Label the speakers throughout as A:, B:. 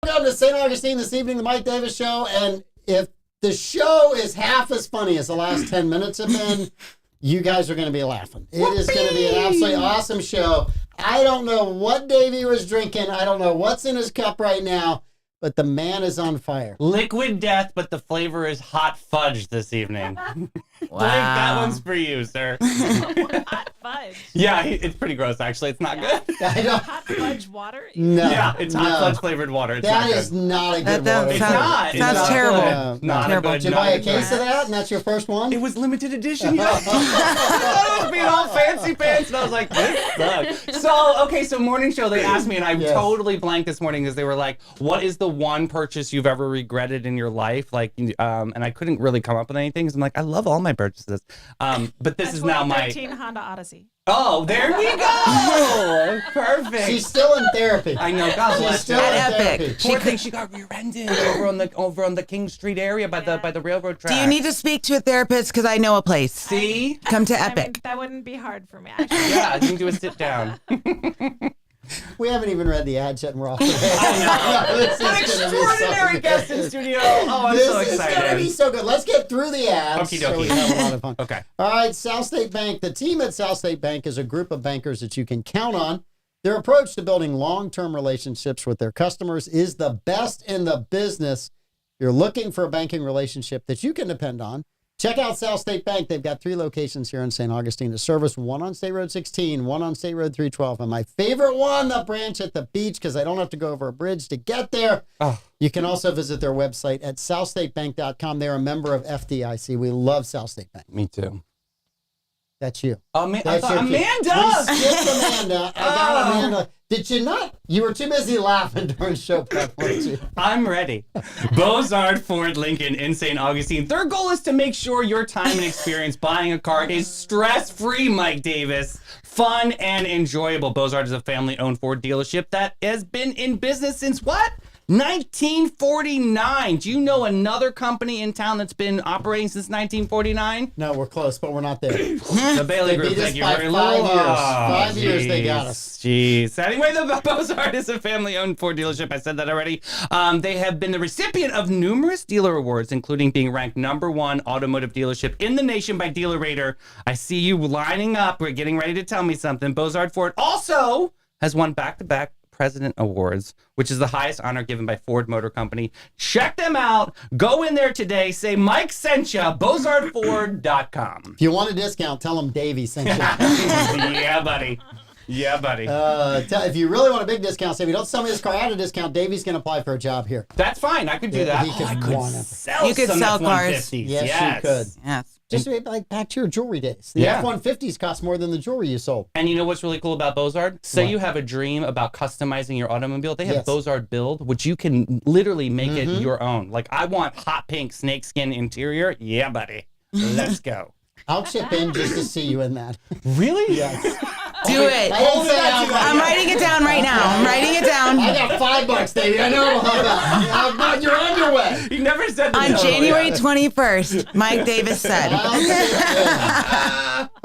A: Welcome to St. Augustine this evening, the Mike Davis Show. And if the show is half as funny as the last 10 minutes have been, you guys are going to be laughing. It is going to be an absolutely awesome show. I don't know what Davey was drinking. I don't know what's in his cup right now, but the man is on fire.
B: Liquid death, but the flavor is hot fudge this evening. Wow. Blake, that one's for you, sir.
C: Hot fudge.
B: Yeah, it's pretty gross, actually. It's not good.
C: Hot fudge water?
A: No.
B: Yeah, it's hot fudge flavored water. It's
A: that
B: not
A: is
B: good.
A: not a good
D: That
A: water.
D: sounds terrible.
B: Not
D: terrible.
B: a good.
A: Did you buy a case of that, and that's your first one?
B: It was limited edition. Yeah. I thought it was being all fancy pants, and I was like, this sucks. So morning show, they asked me, and I totally blanked this morning because they were like, what is the one purchase you've ever regretted in your life? Like, and I couldn't really come up with anything. So I'm like, I love all my purchases. But this is now my
C: 2013 Honda Odyssey.
B: Oh, there we go. Perfect.
A: She's still in therapy.
B: I know. God
A: She's
B: bless
A: still
B: her.
A: in
D: At
A: therapy.
D: Epic.
B: Poor thing, she got rear-ended over on the King Street area by the railroad track.
D: Do you need to speak to a therapist? Because I know a place.
B: See?
D: Come to
C: I mean,
D: Epic.
C: that wouldn't be hard for me, actually.
B: Yeah, you can do a sit down.
A: We haven't even read the ad yet, and we're off.
B: An extraordinary guest in studio. Oh, I'm so
A: This is going to
B: excited.
A: be so good. Let's get through the ads
B: Okie
A: so
B: dokie.
A: we have a lot of fun.
B: Okay.
A: All right, South State Bank. The team at South State Bank is a group of bankers that you can count on. Their approach to building long-term relationships with their customers is the best in the business. You're looking for a banking relationship that you can depend on. Check out South State Bank. They've got 3 locations here in St. Augustine to service, one on State Road 16, one on State Road 312, and my favorite one, the branch at the beach, because I don't have to go over a bridge to get there.
B: Oh.
A: You can also visit their website at southstatebank.com. They're a member of FDIC. We love South State Bank.
B: Me too.
A: That's you.
B: I
A: That's
B: thought
A: your kid.
B: Amanda.
A: We skipped Amanda. I got Amanda. Did you not? You were too busy laughing during show prep, weren't you?
B: I'm ready. Beaux-Arts Ford Lincoln in St. Augustine. Their goal is to make sure your time and experience buying a car is stress-free, Mike Davis. Fun and enjoyable. Beaux-Arts is a family-owned Ford dealership that has been in business since what? 1949. Do you know another company in town that's been operating since 1949?
A: No, we're close, but we're not there.
B: The Bailey
A: They
B: Group.
A: beat us
B: Thank you
A: by
B: very
A: 5
B: much.
A: years.
B: Oh,
A: 5 years they got us.
B: Jeez. Anyway, the Beaux-Arts is a family-owned Ford dealership. I said that already. They have been the recipient of numerous dealer awards, including being ranked #1 automotive dealership in the nation by Dealer Rater. I see you lining up. We're getting ready to tell me something. Beaux-Arts Ford also has won back-to-back President Awards, which is the highest honor given by Ford Motor Company. Check them out. Go in there today. Say Mike sent you. BeauxArtsFord.com.
A: If you want a discount, tell them Davey sent you.
B: Yeah, buddy. Yeah, buddy.
A: If you really want a big discount, say, if you don't sell me this car at a discount, Davey's going to apply for a job here.
B: That's fine. I could do that.
A: He could
B: I could
A: want it.
B: sell
D: You could
B: some
D: sell
B: F-150s.
A: Yes, you could.
D: Yes.
A: Just like back to your jewelry days. The
B: Yeah.
A: F-150s cost more than the jewelry you sold.
B: And you know what's really cool about Beaux-Arts? Say
A: What?
B: you have a dream about customizing your automobile. They have
A: Yes.
B: Beaux-Arts Build, which you can literally make it your own. Like, I want hot pink snakeskin interior. Yeah, buddy. Let's go.
A: I'll chip in just to see you in that.
B: Really?
A: Yes.
D: Do it.
A: I didn't say
D: I'm writing it down right now. I'm writing it down.
A: I got $5, Davey. I know that. You're on your way.
B: You never said
D: On
B: that.
D: January 21st, Mike Davis said.
A: All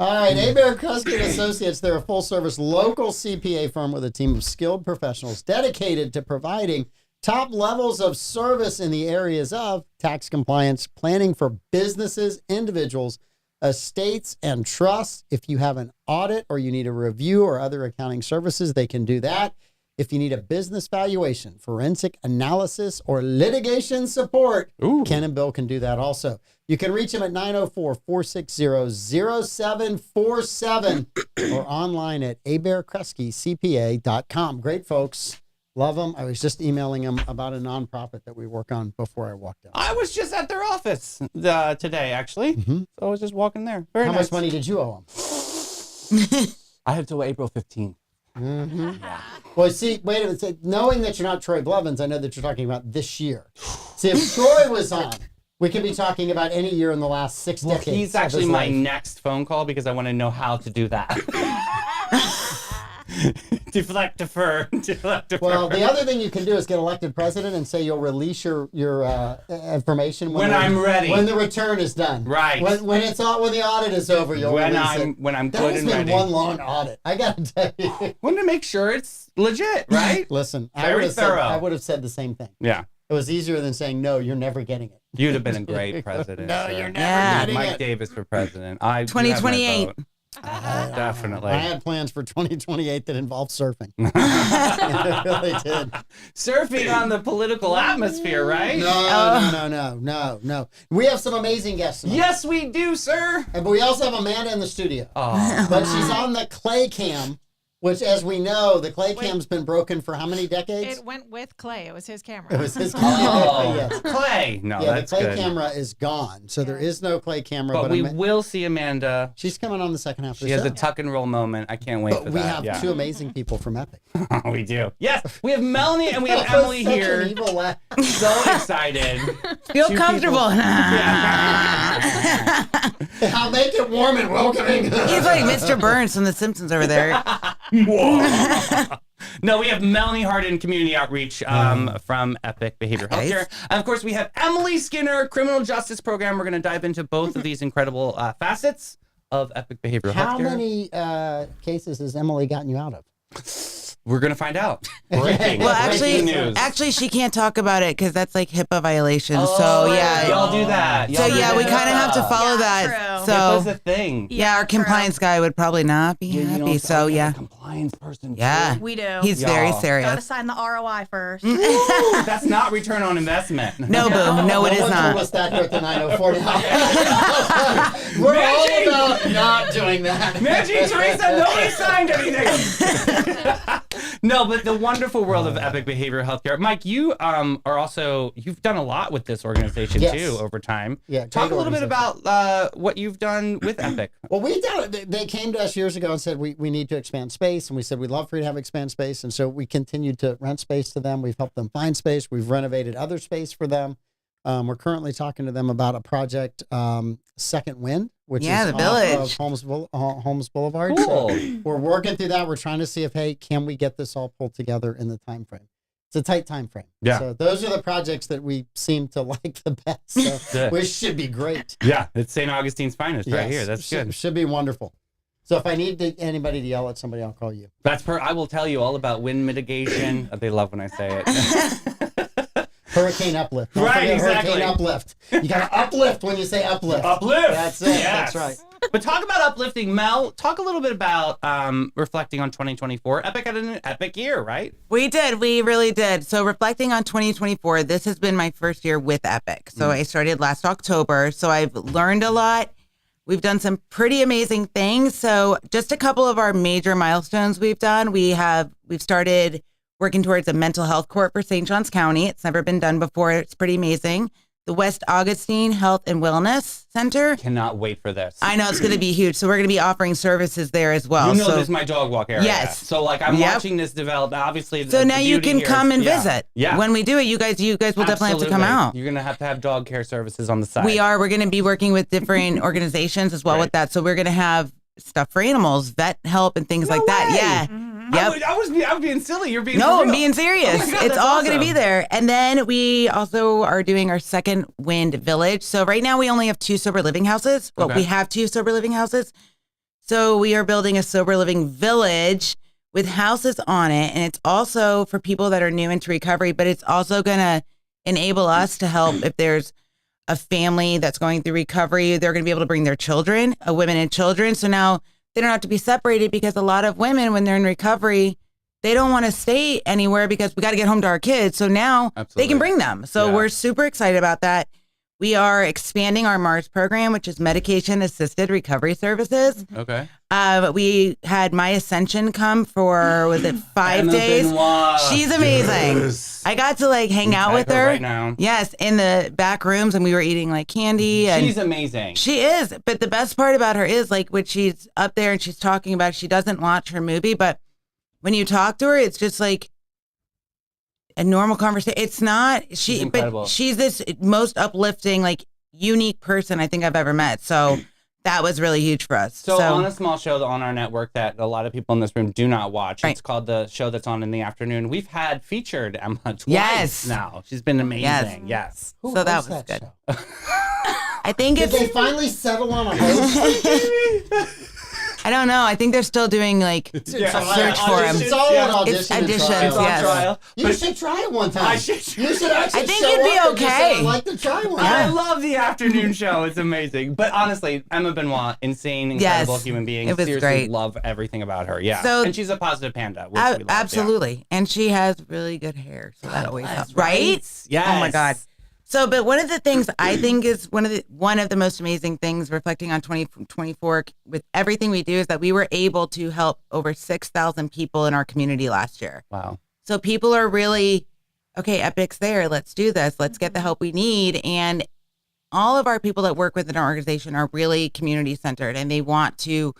A: right, Abear Krusky Associates. They're a full-service local CPA firm with a team of skilled professionals dedicated to providing top levels of service in the areas of tax compliance, planning for businesses, individuals, estates, and trusts. If you have an audit or you need a review or other accounting services, they can do that. If you need a business valuation, forensic analysis, or litigation support, Ken and Bill can do that also. You can reach them at 904-460-0747 or online at abearkruskycpa.com. Great folks. Love them. I was just emailing them about a nonprofit that we work on before I walked out.
B: I was just at their office today, actually. So I was just walking there. Very
A: How
B: nice.
A: much money did you owe them?
B: I have till April 15th.
A: Well, see, wait a minute. Knowing that you're not Troy Blevins, I know that you're talking about this year. See, if Troy was on, we could be talking about any year in the last 6 decades.
B: He's
A: of
B: actually
A: his
B: my
A: life.
B: next phone call because I want to know how to do that. Deflect, defer, deflect, defer.
A: Well, the other thing you can do is get elected president and say you'll release your information
B: When I'm ready.
A: when the return is done.
B: Right.
A: When it's all when the audit is over, you'll
B: when
A: release
B: I'm
A: it.
B: when I'm
A: That
B: good
A: has
B: and
A: been
B: ready.
A: one long audit. I gotta tell you.
B: Want to make sure it's legit, right?
A: Listen,
B: Very thorough.
A: I would have said the same thing.
B: Yeah.
A: It was easier than saying no. You're never getting it.
B: You'd have been a great president.
A: No,
B: sir.
A: you're never
D: Yeah.
A: getting
B: Mike
A: it.
B: Davis for president. You have my
D: 2028.
B: vote. Definitely.
A: I had plans for 2028 that involved surfing. I really did.
B: Surfing on the political atmosphere, right?
A: No. We have some amazing guests tonight.
B: Yes, we do, sir.
A: But we also have Amanda in the studio.
B: Oh.
A: But she's on the clay cam, which, as we know, the clay cam's been broken for how many decades?
C: It went with Clay. It was his camera.
A: It was his
B: Oh,
A: yes.
B: Clay. No,
A: Yeah, the
B: that's
A: clay
B: good.
A: camera is gone, so there is no clay camera.
B: But we
A: Ama-
B: will see Amanda.
A: she's coming on the second half of
B: She
A: the
B: has
A: show.
B: a tuck and roll moment. I can't wait
A: But
B: for
A: we
B: that.
A: have
B: yeah.
A: two amazing people from Epic.
B: We do. Yes, we have Melanie and we have
A: That was
B: Emily
A: such an
B: here.
A: evil laugh.
B: So excited.
D: Feel
B: Two
D: comfortable.
A: I'll make it warm and welcoming.
D: He's like Mr. Burns from The Simpsons over there.
B: No, we have Melanie Hardin, Community Outreach from Epic Behavioral
D: Nice.
B: Healthcare. And of course, we have Emily Skinner, Criminal Justice Program. We're going to dive into both of these incredible facets of Epic Behavioral
A: How
B: Healthcare.
A: many cases has Emily gotten you out of?
B: We're going to find out. Breaking.
D: Well,
B: Breaking news.
D: actually, she can't talk about it because that's like HIPAA violation.
B: Oh,
D: so yeah,
B: Y'all do that.
D: so
B: Y'all do
D: yeah, we
B: that.
D: kind of have to follow
C: Yeah,
D: that.
C: true.
B: HIPAA's
D: So
B: a thing.
D: yeah, our compliance guy would probably not be
B: You
D: happy.
B: don't
D: So
B: sound like
D: yeah,
B: a compliance person.
D: yeah,
C: We do.
D: he's very
B: Y'all.
C: Gotta
D: serious.
C: sign the ROI first.
B: That's not return on investment.
D: No, boo, no, it is
A: Told
D: not.
A: us that here at the 904. We're all
B: Reggie!
A: about not doing that.
B: Maggie and Teresa, nobody signed anything. No, but the wonderful world of Epic Behavioral Healthcare. Mike, you you've done a lot with this organization
A: Yes.
B: too over time.
A: Yeah,
B: Talk
A: great
B: a little bit
A: organization.
B: about what you've done with Epic.
A: Well, we done it. They came to us years ago and said we need to expand space, and we said we'd love for you to have expand space, and so we continued to rent space to them. We've helped them find space. We've renovated other space for them. We're currently talking to them about a project, Second Wind, which
D: Yeah,
A: is
D: the Village.
A: off of Holmes Boulevard.
B: Cool.
A: So we're working through that. We're trying to see if, hey, can we get this all pulled together in the time frame? It's a tight time frame.
B: Yeah.
A: So those are the projects that we seem to like the best. So
B: Good.
A: which should be great.
B: Yeah, it's St. Augustine's finest right
A: Yes,
B: here. That's
A: should,
B: good.
A: Should be wonderful. So if I need anybody to yell at somebody, I'll call you.
B: I will tell you all about wind mitigation. They love when I say it.
A: Hurricane uplift. Don't
B: Right,
A: forget
B: exactly.
A: Hurricane uplift. You got to uplift when you say uplift.
B: Uplift.
A: That's it.
B: Yes.
A: That's right.
B: But talk about uplifting. Mel, talk a little bit about reflecting on 2024. Epic had an epic year, right?
D: We did. We really did. So reflecting on 2024, this has been my first year with Epic. So I started last October. So I've learned a lot. We've done some pretty amazing things. So just a couple of our major milestones we've done. We've started working towards a mental health court for St. Johns County. It's never been done before. It's pretty amazing. The West Augustine Health and Wellness Center.
B: Cannot wait for this.
D: I know it's going to be huge. So we're going to be offering services there as well.
B: You know
D: so,
B: this is my dog walk area.
D: Yes.
B: So like I'm
D: Yep.
B: watching this develop. Obviously.
D: So
B: the
D: now you
B: beauty
D: can
B: here
D: come
B: is-
D: and
B: yeah.
D: visit.
B: Yeah.
D: When we do it, you guys will definitely have to come
B: Absolutely.
D: out.
B: You're gonna have dog care services on the side.
D: We are. We're going to be working with different organizations as well
B: Right.
D: with that. So we're going to have stuff for animals, vet help, and things like that.
B: way.
D: Yeah. Yep.
B: I was being silly. You're being
D: No,
B: for
D: I'm
B: real.
D: being serious.
B: Oh my God,
D: it's
B: that's
D: all going to
B: awesome.
D: be there. And then we also are doing our Second Wind Village. So right now we only have 2 sober living houses. Well,
B: Okay.
D: we have 2 sober living houses. So we are building a sober living village with houses on it. And it's also for people that are new into recovery, but it's also going to enable us to help if there's a family that's going through recovery. They're going to be able to bring their children, women and children. So now they don't have to be separated, because a lot of women, when they're in recovery, they don't want to stay anywhere because we got to get home to our kids. So now they
B: Absolutely.
D: can bring them. So
B: Yeah.
D: we're super excited about that. We are expanding our MARS program, which is medication assisted recovery services.
B: Okay.
D: We had My Ascension come for, was it 5
B: Emma
D: days?
B: Benoit.
D: She's amazing.
B: Yes.
D: I got to like hang out with
B: Tag
D: her.
B: right now.
D: Yes, in the back rooms, and we were eating like candy. And
B: She's amazing.
D: she is. But the best part about her is like when she's up there and she's talking about, she doesn't watch her movie, but when you talk to her, it's just like a normal conversation. It's not
B: She's incredible.
D: but she's this most uplifting, like unique person I think I've ever met. So that was really huge for us.
B: So on a small show on our network that a lot of people in this room do not watch,
D: Right.
B: it's called the show that's on in the afternoon. We've had featured Emma twice
D: Yes.
B: now. She's been amazing. Yes.
A: Who
D: So that
A: hosts
D: was good.
A: show?
D: I think
A: Did
D: it's,
A: they finally settle on a host?
D: I don't know. I think they're still doing like
B: Yeah.
D: search for him.
A: It's all an audition.
D: It's
A: and
D: auditions,
A: trial.
D: yes.
B: Trial.
A: You should try it one time.
B: I should.
A: You should actually.
D: I think
A: show
D: you'd be
A: up and just say,
D: okay.
A: I'd like to try one.
B: I love the afternoon show. It's amazing. But honestly, Emma Benoit, insane, incredible
D: Yes.
B: human being.
D: It was
B: Seriously,
D: great.
B: love everything about her. Yeah.
D: So-
B: and she's a positive panda, which we love. Yeah.
D: Absolutely. And she has really good hair. So that always helps. Right?
B: Yes.
D: Oh my God. So, but one of the things I think is one of the most amazing things reflecting on 2024 with everything we do is that we were able to help over 6,000 people in our community last year.
B: Wow.
D: So people are really, okay, Epic's there. Let's do this. Let's get the help we need. And all of our people that work within our organization are really community centered and they want to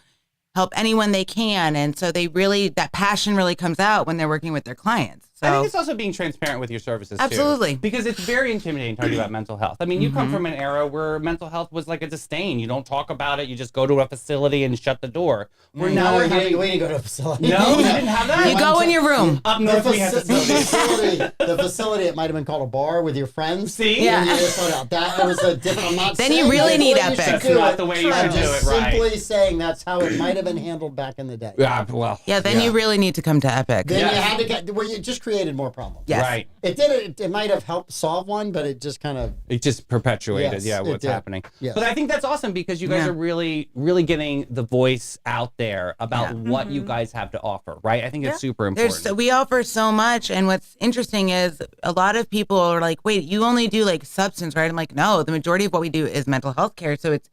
D: help anyone they can. And so that passion really comes out when they're working with their clients.
B: I think
D: So
B: it's also being transparent with your services,
D: Absolutely.
B: too. Because it's very intimidating talking about mental health. I mean, you come from an era where mental health was like a disdain. You don't talk about it. You just go to a facility and shut the door. Where now we're having...
A: we didn't go to a facility.
B: No, you didn't have that?
D: you go in your room.
B: Up
A: The,
B: north, we have facilities.
A: the facility, it might have been called a bar with your friends.
B: See?
D: Yeah.
A: And you just went out. That was a different. I'm not
D: Then
A: saying
D: you really
A: that's the
D: need
A: way you
D: Epic.
A: should
B: That's
A: do
B: not
A: it.
B: the way you
A: I'm
B: should do
A: just
B: it, right?
A: simply saying that's how it might have been handled back in the day.
B: Yeah, well.
D: Yeah, then you really need to come to Epic.
A: Then
B: Yeah.
A: you had to get where you just created more problems.
D: Yes.
B: Right.
A: It might have helped solve one, but it just kind of
B: It just perpetuated,
A: Yes, it
B: what's
A: did.
B: happening.
A: Yes.
B: But I think that's awesome because you guys
D: Yeah.
B: are really, really getting the voice out there about what you guys have to offer, right? I think it's super important.
D: We offer so much, and what's interesting is a lot of people are like, "Wait, you only do like substance, right?" I'm like, "No, the majority of what we do is mental health care." So it's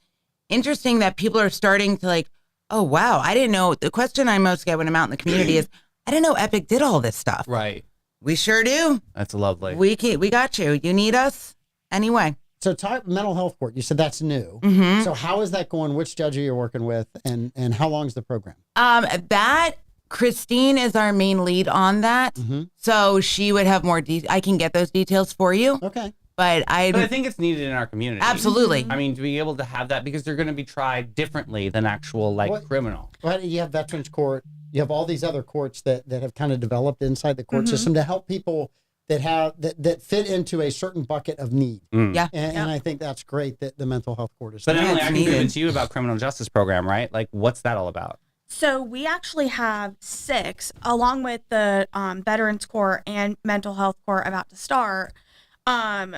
D: interesting that people are starting to like, "Oh wow, I didn't know." The question I most get when I'm out in the community is, "I didn't know Epic did all this stuff."
B: Right.
D: We sure do.
B: That's lovely.
D: We got you. You need us anyway.
A: so. Talk mental health court. You said that's new.
D: Mm-hmm.
A: So how is that going? Which judge are you working with, and how long is the program?
D: That Christine is our main lead on that,
A: Mhm.
D: so she would have more. I can get those details for you,
A: Okay.
D: but
B: But I think it's needed in our community.
D: absolutely.
B: I mean, to be able to have that because they're going to be tried differently than actual
A: What-
B: criminal.
A: Well, you have Veterans Court. You have all these other courts that have kind of developed inside the court system to help people that have that fit into a certain bucket of need.
D: Yeah.
A: And I think that's great that the mental health court is.
B: But
A: there.
B: Emily,
D: it's
B: I can give it
D: needed.
B: to you about criminal justice program, right? Like, what's that all about?
C: So we actually have 6, along with the Veterans Court and Mental Health Court about to start.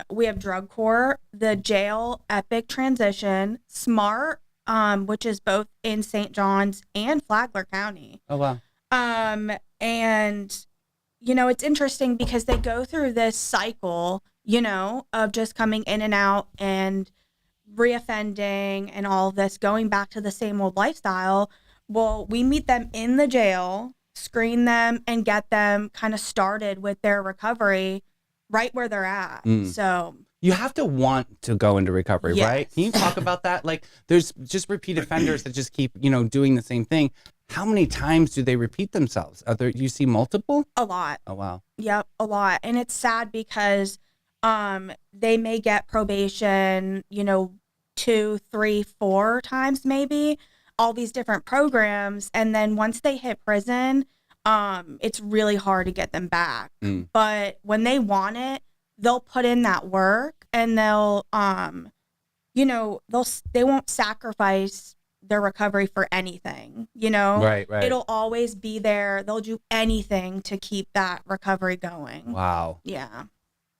C: We have Drug Court, the Jail, Epic Transition, SMART, which is both in St. John's and Flagler County.
B: Oh, wow.
C: And, it's interesting because they go through this cycle, of just coming in and out and reoffending and all of this, going back to the same old lifestyle. Well, we meet them in the jail, screen them, and get them kind of started with their recovery right where they're at. So
B: You have to want to go into recovery,
C: Yes.
B: right? Can you talk about that? Like, there's just repeat offenders that just keep, doing the same thing. How many times do they repeat themselves? Do you see multiple?
C: a lot.
B: Oh, wow.
C: Yep, a lot. And it's sad because they may get probation, 2, 3, 4 times maybe, all these different programs. And then once they hit prison, it's really hard to get them back. But when they want it, they'll put in that work and they'll, they won't sacrifice their recovery for anything,
B: Right.
C: It'll always be there. They'll do anything to keep that recovery going.
B: Wow.
C: Yeah.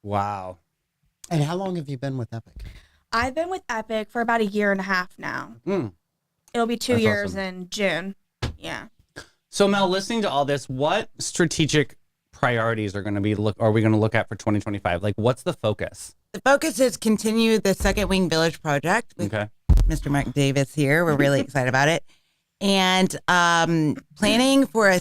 B: Wow.
A: And how long have you been with Epic?
C: I've been with Epic for about 1.5 years now.
B: Mm.
C: It'll be 2
B: That's
C: years
B: awesome.
C: in June. Yeah.
B: So, Mel, listening to all this, what strategic priorities are we going to look at for 2025? Like, what's the focus?
D: The focus is continue the Second Wing Village project with
B: Okay.
D: Mr. Mark Davis here. We're really excited about it. And planning for a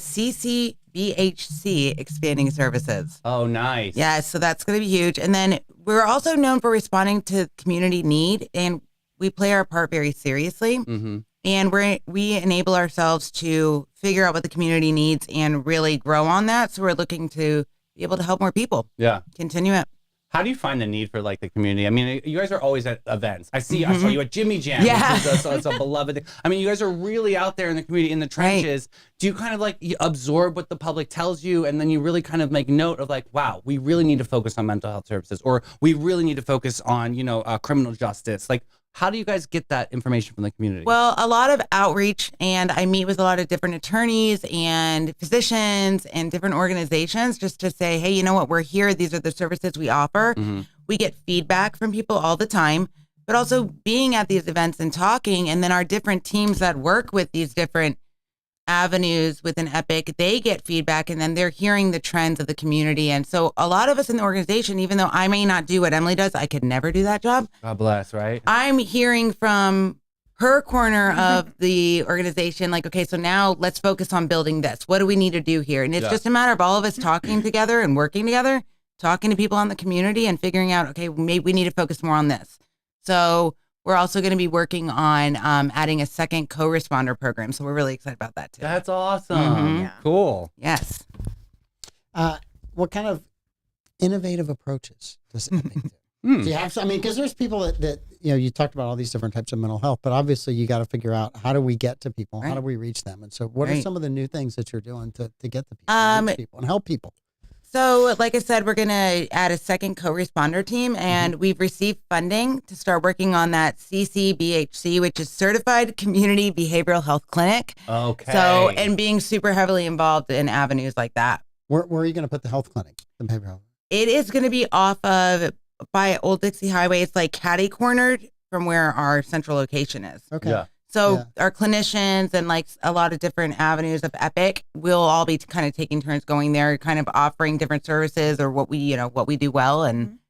D: CCBHC expanding services.
B: Oh, nice.
D: Yeah, so that's going to be huge. And then we're also known for responding to community need, and we play our part very seriously.
B: Mm-hmm.
D: And we enable ourselves to figure out what the community needs and really grow on that. So we're looking to be able to help more people.
B: Yeah.
D: Continue it.
B: How do you find the need for like the community? I mean, you guys are always at events. I saw you at Jimmy Jam.
D: Yeah.
B: It's a beloved thing. I mean, you guys are really out there in the community, in the trenches. Right. Do you kind of like you absorb what the public tells you, and then you really kind of make note of like, wow, we really need to focus on mental health services, or we really need to focus on, criminal justice. Like, how do you guys get that information from the community?
D: Well, a lot of outreach, and I meet with a lot of different attorneys and physicians and different organizations just to say, hey, you know what, we're here. These are the services we offer. Mm-hmm. We get feedback from people all the time, but also being at these events and talking, and then our different teams that work with these different avenues within Epic, they get feedback, and then they're hearing the trends of the community. And so a lot of us in the organization, even though I may not do what Emily does, I could never do that job.
B: God bless, right?
D: I'm hearing from her corner of the organization, like, okay, so now let's focus on building this. What do we need to do here? And it's just a matter of all of us talking together and working together, talking to people in the community and figuring out, okay, maybe we need to focus more on this. So we're also going to be working on adding a second co-responder program. So we're really excited about that too.
B: That's awesome.
D: Mm-hmm.
C: Yeah.
B: Cool.
D: Yes.
A: What kind of innovative approaches does Epic do? Do you have, because there's people that, you talked about all these different types of mental health, but obviously you got to figure out, how do we get to people? Right. How do we reach them? And so what are some of the new things that you're doing to get the people, reach people and help people?
D: So like I said, we're going to add a second co-responder team, and we've received funding to start working on that CCBHC, which is Certified Community Behavioral Health Clinic.
B: Okay.
D: So, and being super heavily involved in avenues like that.
A: Where are you going to put the health clinic, the behavioral health?
D: It is going to be off of by Old Dixie Highway. It's like catty cornered from where our central location is.
A: Okay.
B: Yeah.
D: So our clinicians and like a lot of different avenues of Epic, we'll all be kind of taking turns going there, kind of offering different services or what we do well, and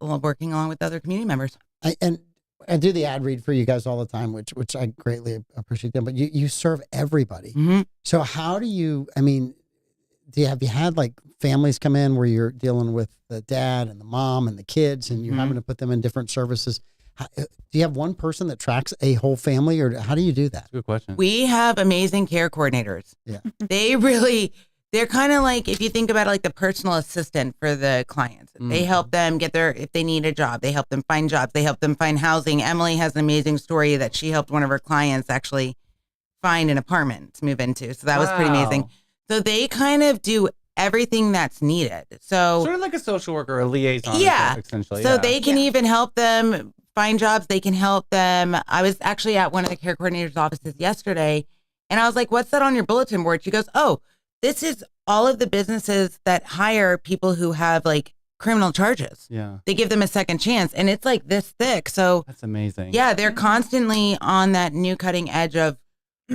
D: working along with other community members.
A: I do the ad read for you guys all the time, which I greatly appreciate them. But you serve everybody.
D: Mm-hmm.
A: So how do you? Have you had like families come in where you're dealing with the dad and the mom and the kids, and you're having to put them in different services? Do you have one person that tracks a whole family, or how do you do that?
B: That's a good question.
D: We have amazing care coordinators.
A: Yeah.
D: They're kind of like, if you think about it, like the personal assistant for the clients. They help them get if they need a job, they help them find jobs, they help them find housing. Emily has an amazing story that she helped one of her clients actually find an apartment to move into. So that was pretty amazing. So they kind of do everything that's needed. So
B: sort of like a social worker, a liaison.
D: Yeah.
B: Essentially.
D: So they can even help them find jobs. They can help them. I was actually at one of the care coordinator's offices yesterday, and I was like, what's that on your bulletin board? She goes, oh, this is all of the businesses that hire people who have like criminal charges.
B: Yeah.
D: They give them a second chance, and it's like this thick. So
B: that's amazing.
D: Yeah. They're constantly on that new cutting edge of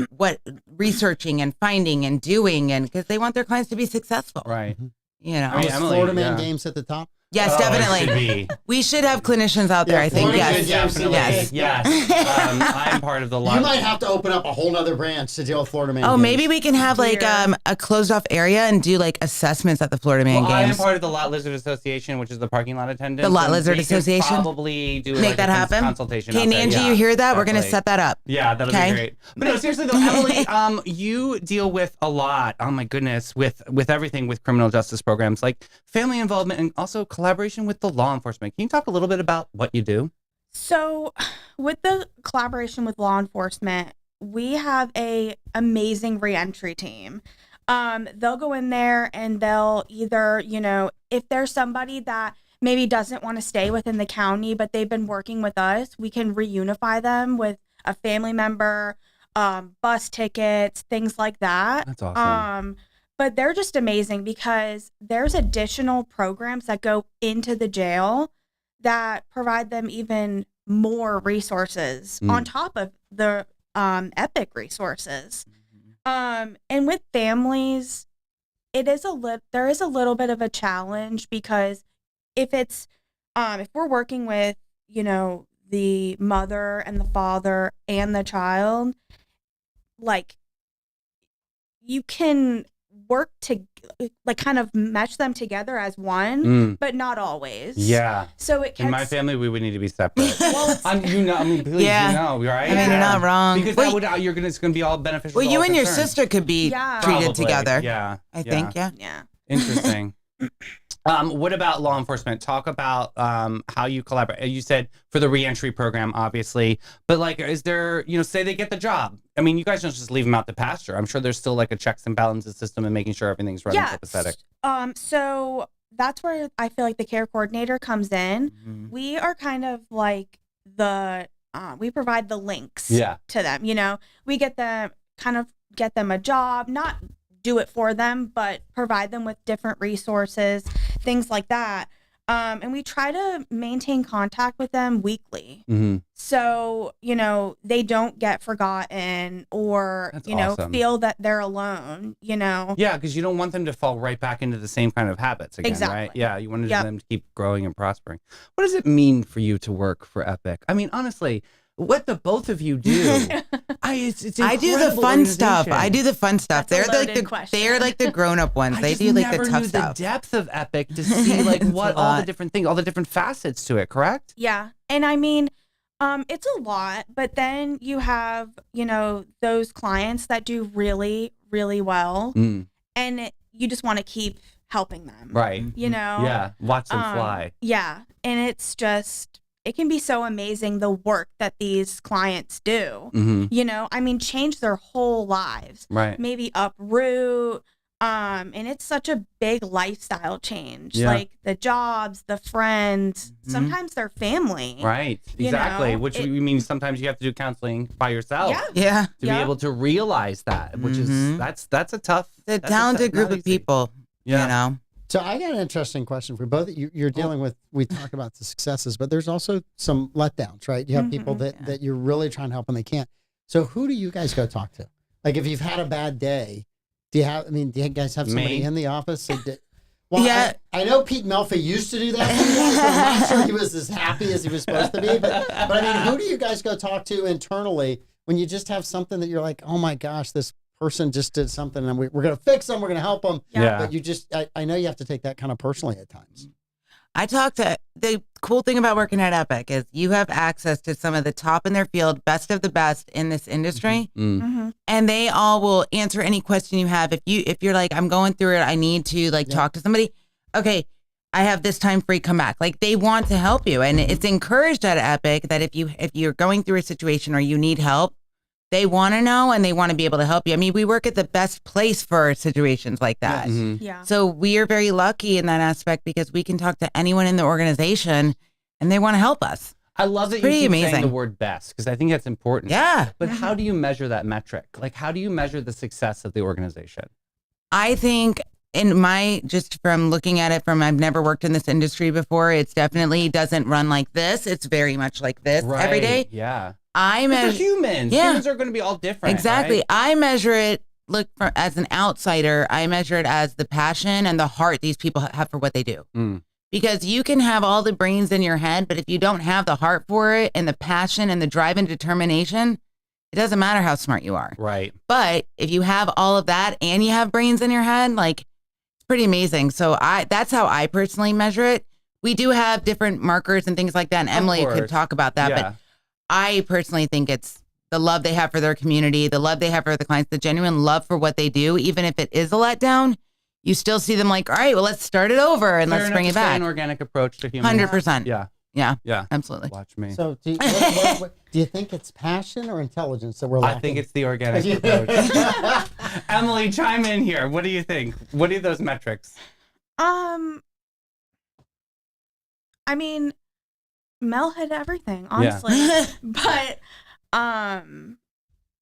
D: what researching and finding and doing, and because they want their clients to be successful.
B: Right.
A: Emily, Florida Man Games at the top.
D: Yes, definitely. We should have clinicians out there, I think.
A: Florida
D: Yes.
A: Yes.
B: Yes. I'm part of the lot.
A: You might have to open up a whole other branch to deal with Florida Man
D: Games.
A: Games.
D: Maybe we can have like a closed off area and do like assessments at the Florida Man Games.
B: I am part of the Lot Lizard Association, which is the parking lot attendant.
D: The Lot Lizard Association?
B: Probably do
D: make that happen.
B: Consultation.
D: Okay, Nancy, you hear that? We're going to set that up.
B: Yeah, that'll be great. But no, seriously though, Emily, you deal with a lot. Oh my goodness, with everything with criminal justice programs, like family involvement and also collaboration with the law enforcement. Can you talk a little bit about what you do?
C: So with the collaboration with law enforcement, we have a amazing reentry team. They'll go in there and they'll either, if there's somebody that maybe doesn't want to stay within the county, but they've been working with us, we can reunify them with a family member, bus tickets, things like that.
B: That's awesome.
C: But they're just amazing because there's additional programs that go into the jail that provide them even more resources on top of the Epic resources. And with families, there is a little bit of a challenge because if we're working with, the mother and the father and the child, like you can work to like kind of mesh them together as one, but not always.
B: Yeah.
C: So it
B: in my family, we would need to be separate. Well, right?
D: You're not wrong.
B: Because it's going to be all beneficial.
D: Well,
B: to
D: you
B: all
D: and your
B: concerned.
D: sister could be treated together.
B: Yeah.
D: I think. Yeah.
C: Yeah.
B: Interesting. What about law enforcement? Talk about how you collaborate. You said for the reentry program, obviously, but like, is there, say they get the job. I mean, you guys don't just leave them out to pasture. I'm sure there's still like a checks and balances system and making sure everything's running copacetic.
C: So that's where I feel like the care coordinator comes in.
B: Mm-hmm.
C: We are kind of like we provide the links to them. We get them a job, not do it for them, but provide them with different resources, things like that. And we try to maintain contact with them weekly.
B: Mm-hmm.
C: So, they don't get forgotten or,
B: awesome.
C: feel that they're alone,
B: Yeah, because you don't want them to fall right back into the same kind of habits again,
C: Exactly.
B: right? Yeah, you want them to keep growing and prospering. What does it mean for you to work for Epic? I mean, honestly, what the both of you do.
D: I do the fun stuff.
C: That's
D: They're like the grown-up ones. They do like the tough stuff.
B: The depth of Epic to see like what all the different things, all the different facets to it, correct?
C: Yeah. And I mean, it's a lot, but then you have, those clients that do really, really well. And you just want to keep helping them.
B: Right.
C: Yeah.
B: Watch them fly.
C: Yeah. And it's just, it can be so amazing the work that these clients do. I mean, change their whole lives.
B: Right.
C: Maybe uproot. And it's such a big lifestyle change.
B: Yeah.
C: Like the jobs, the friends, sometimes their family.
B: Right. Exactly. Which you mean sometimes you have to do counseling by yourself.
D: Yeah.
B: To be able to realize that, which is that's a tough.
D: The talented group of people.
B: Yeah.
A: So I got an interesting question for both. You're dealing with, we talk about the successes, but there's also some letdowns, right? You have people that you're really trying to help and they can't. So who do you guys go talk to? Like if you've had a bad day, do you guys have somebody in the office? I know Pete Melfi used to do that. So I'm not sure he was as happy as he was supposed to be. But I mean, who do you guys go talk to internally when you just have something that you're like, oh my gosh, this person just did something and we're going to fix them. We're going to help them.
B: Yeah.
A: But you just, I know you have to take that kind of personally at times.
D: The cool thing about working at Epic is you have access to some of the top in their field, best of the best in this industry. And they all will answer any question you have. If you're like, I'm going through it, I need to talk to somebody. Okay, I have this time free, come back. Like they want to help you. And it's encouraged at Epic that if you're going through a situation or you need help, they want to know and they want to be able to help you. I mean, we work at the best place for situations like that.
C: Yeah.
D: So we are very lucky in that aspect because we can talk to anyone in the organization and they want to help us.
B: I love that you keep saying the word best because I think that's important.
D: Yeah.
B: But how do you measure that metric? Like, how do you measure the success of the organization?
D: I think just from looking at it I've never worked in this industry before, it's definitely doesn't run like this. It's very much like this every day.
B: Yeah.
D: I measure
B: humans.
D: Yeah.
B: Humans are going to be all different.
D: Exactly.
B: Right?
D: I measure it. As an outsider, I measure it as the passion and the heart these people have for what they do. Because you can have all the brains in your head, but if you don't have the heart for it and the passion and the drive and determination, it doesn't matter how smart you are.
B: Right.
D: But if you have all of that and you have brains in your head, like it's pretty amazing. So that's how I personally measure it. We do have different markers and things like that. And Emily could talk about that, but I personally think it's the love they have for their community, the love they have for the clients, the genuine love for what they do. Even if it is a letdown, you still see them like, all right, well, let's start it over and let's bring it back.
B: An organic approach to humans.
D: 100%.
B: Yeah.
D: Absolutely.
B: Watch me.
A: So do you think it's passion or intelligence that we're lacking?
B: I think it's the organic approach. Emily, chime in here. What do you think? What are those metrics?
C: I mean, Mel hit everything, honestly. But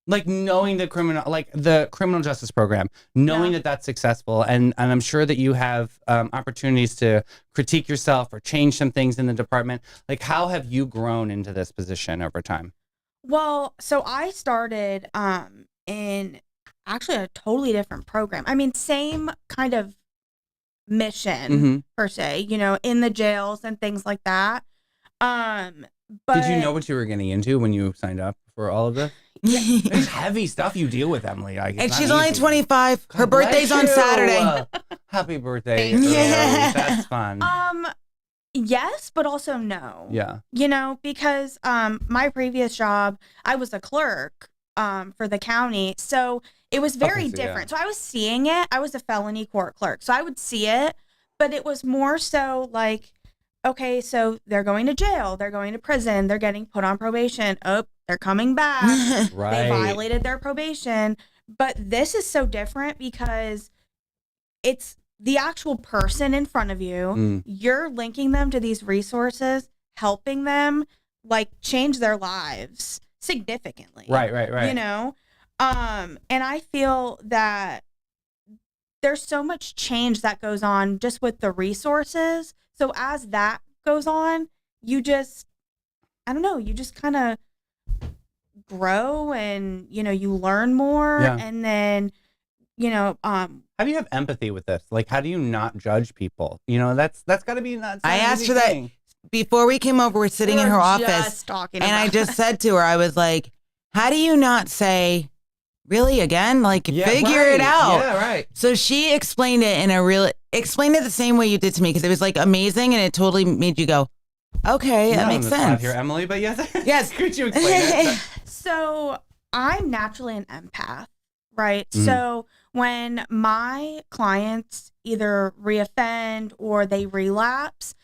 B: like knowing the criminal justice program, knowing that that's successful, and I'm sure that you have opportunities to critique yourself or change some things in the department. Like, how have you grown into this position over time?
C: Well, so I started in actually a totally different program. I mean, same kind of mission per se, in the jails and things like that. But
B: did you know what you were getting into when you signed up for all of this? It's heavy stuff you deal with, Emily.
D: And she's only 25. Her birthday's on Saturday.
B: Happy birthday. Yeah. That's fun.
C: Yes, but also no.
B: Yeah.
C: Because my previous job, I was a clerk for the county. So it was very different. So I was seeing it. I was a felony court clerk. So I would see it, but it was more so like, okay, so they're going to jail, they're going to prison, they're getting put on probation. Oh, they're coming back.
B: Right.
C: They violated their probation. But this is so different because it's the actual person in front of you. You're linking them to these resources, helping them like change their lives significantly.
B: Right.
C: You know? And I feel that there's so much change that goes on just with the resources. So as that goes on, you just, I don't know, you just kind of grow and, you know, you learn more.
B: Yeah.
C: And then, you know,
B: How do you have empathy with this? Like, how do you not judge people? You know, that's got to be not.
D: I asked her that before we came over. We're sitting in her office,
C: talking
D: and
C: about
D: I just said to her, I was like, "How do you not say, really again? Like, figure it out."
B: Yeah, right.
D: So she explained it explained it the same way you did to me because it was like amazing, and it totally made you go, "Okay, that makes sense."
B: Here, Emily, but yes,
D: Yes.
B: Could you explain it?
C: So I'm naturally an empath, right? So when my clients either reoffend or they relapse,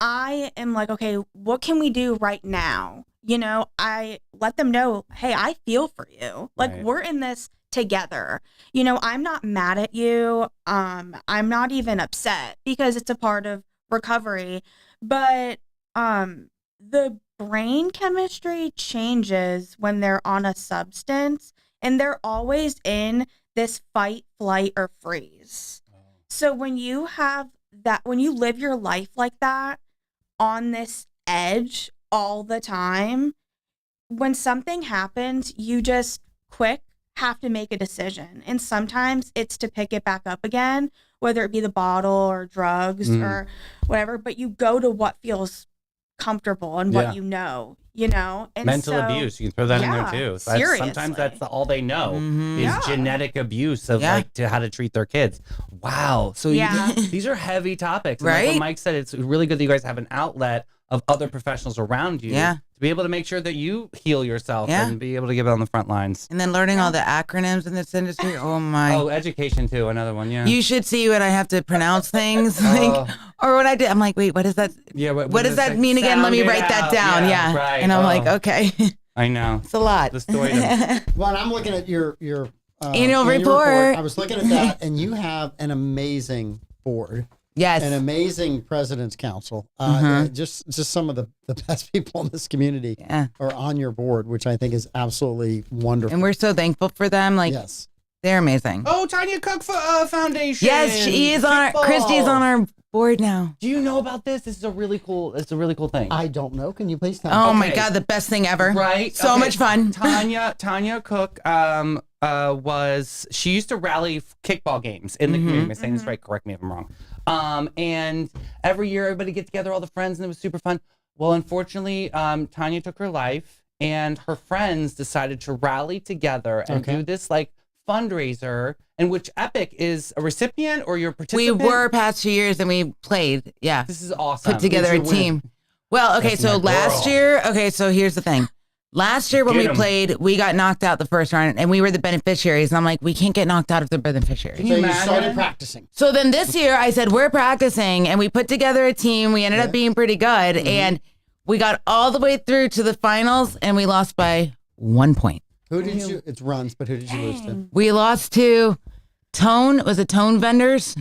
C: I am like, okay, what can we do right now? You know, I let them know, hey, I feel for you. Like,
B: Right.
C: we're in this together. You know, I'm not mad at you. I'm not even upset because it's a part of recovery. But the brain chemistry changes when they're on a substance, and they're always in this fight, flight, or freeze. So when you have that, when you live your life like that on this edge all the time, when something happens, you just quick have to make a decision. And sometimes it's to pick it back up again, whether it be the bottle or drugs or whatever, but you go to what feels comfortable and what you know. And
B: mental
C: so,
B: abuse, you can throw that in there too. So sometimes
C: seriously.
B: that's all they know is
C: Yeah.
B: genetic abuse of
D: Yeah.
B: like to how to treat their kids. Wow. So
C: Yeah.
B: these are heavy topics. And like
D: Right?
B: what Mike said, it's really good that you guys have an outlet of other professionals around you
D: Yeah.
B: to be able to make sure that you heal yourself
D: Yeah.
B: and be able to get on the front lines.
D: And then learning all the acronyms in this industry. Oh my.
B: Oh, education too, another one. Yeah.
D: You should see when I have to pronounce things, like, or when I did. I'm like, wait, what is that?
B: yeah.
D: What does that mean again? Let me
B: Sound it
D: write that
B: out.
D: down. Yeah.
B: Right.
D: And I'm like,
B: Oh,
D: okay,
B: I know.
D: it's a lot.
B: The story. To,
A: Well, I'm looking at your
D: Annual report.
A: I was looking at that, and you have an amazing board,
D: Yes.
A: an amazing president's council. Just some of the best people in this community
D: Yeah.
A: are on your board, which I think is absolutely wonderful.
D: And we're so thankful for them. Like,
A: yes.
D: they're amazing.
B: oh, Tanya Cook Foundation.
D: Yes, she is on our.
B: Kickball.
D: Christy's on our board now.
B: Do you know about this? This is a really cool. It's a really cool thing.
A: I don't know. Can you please tell
D: Oh
A: me?
D: my
B: Okay.
D: God, the best thing ever.
B: Right.
D: So
B: Okay.
D: much fun.
B: Tanya Cook she used to rally kickball games in the community. Am I saying this right? Correct me if I'm wrong. And every year everybody get together, all the friends, and it was super fun. Well, unfortunately, Tanya took her life, and her friends decided to rally together and do this like fundraiser, in which Epic is a recipient or you're a
D: We
B: participant.
D: were past 2 years and we played. Yeah.
B: This is awesome.
D: Put together a
A: Who'd you win?
D: team. Well, okay,
B: That's
D: so
B: my
D: last
B: girl.
D: year, so here's the thing. Last year when
B: Get
D: we
B: 'em.
D: played, we got knocked out the first round and we were the beneficiaries. And I'm like, we can't get knocked out if they're beneficiaries.
B: Can
A: So
B: you
A: you
B: imagine?
A: started practicing.
D: So then this year I said, we're practicing and we put together a team. We ended up being pretty good and we got all the way through to the finals and we lost by 1 point.
A: Who did you? It's runs, but who did you lose to?
D: We lost to Tone. Was it Tone Vendors?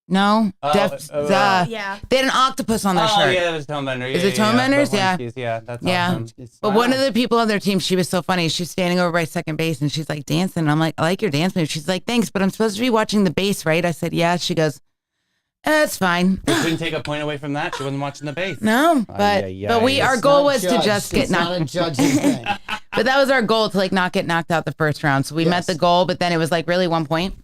D: No.
B: Yeah.
D: They had an octopus on their
B: Oh
D: shirt.
B: yeah, that was Tone Bender.
D: Is it Tone Benders? Yeah.
B: Yeah, that's
D: Yeah.
B: awesome.
D: But one of the people on their team, she was so funny. She's standing over by second base and she's like dancing. And I'm like, I like your dance move. She's like, thanks, but I'm supposed to be watching the base, right? I said, yeah. She goes, it's fine.
B: They couldn't take a point away from that. She wasn't watching the base.
D: No, but our
A: It's
D: goal
A: not
D: was to
A: judged.
D: just get
A: It's not a
D: knocked.
A: judging thing.
D: But that was our goal, to like not get knocked out the first round. So we met
A: Yes.
D: the goal, but then it was like really 1 point.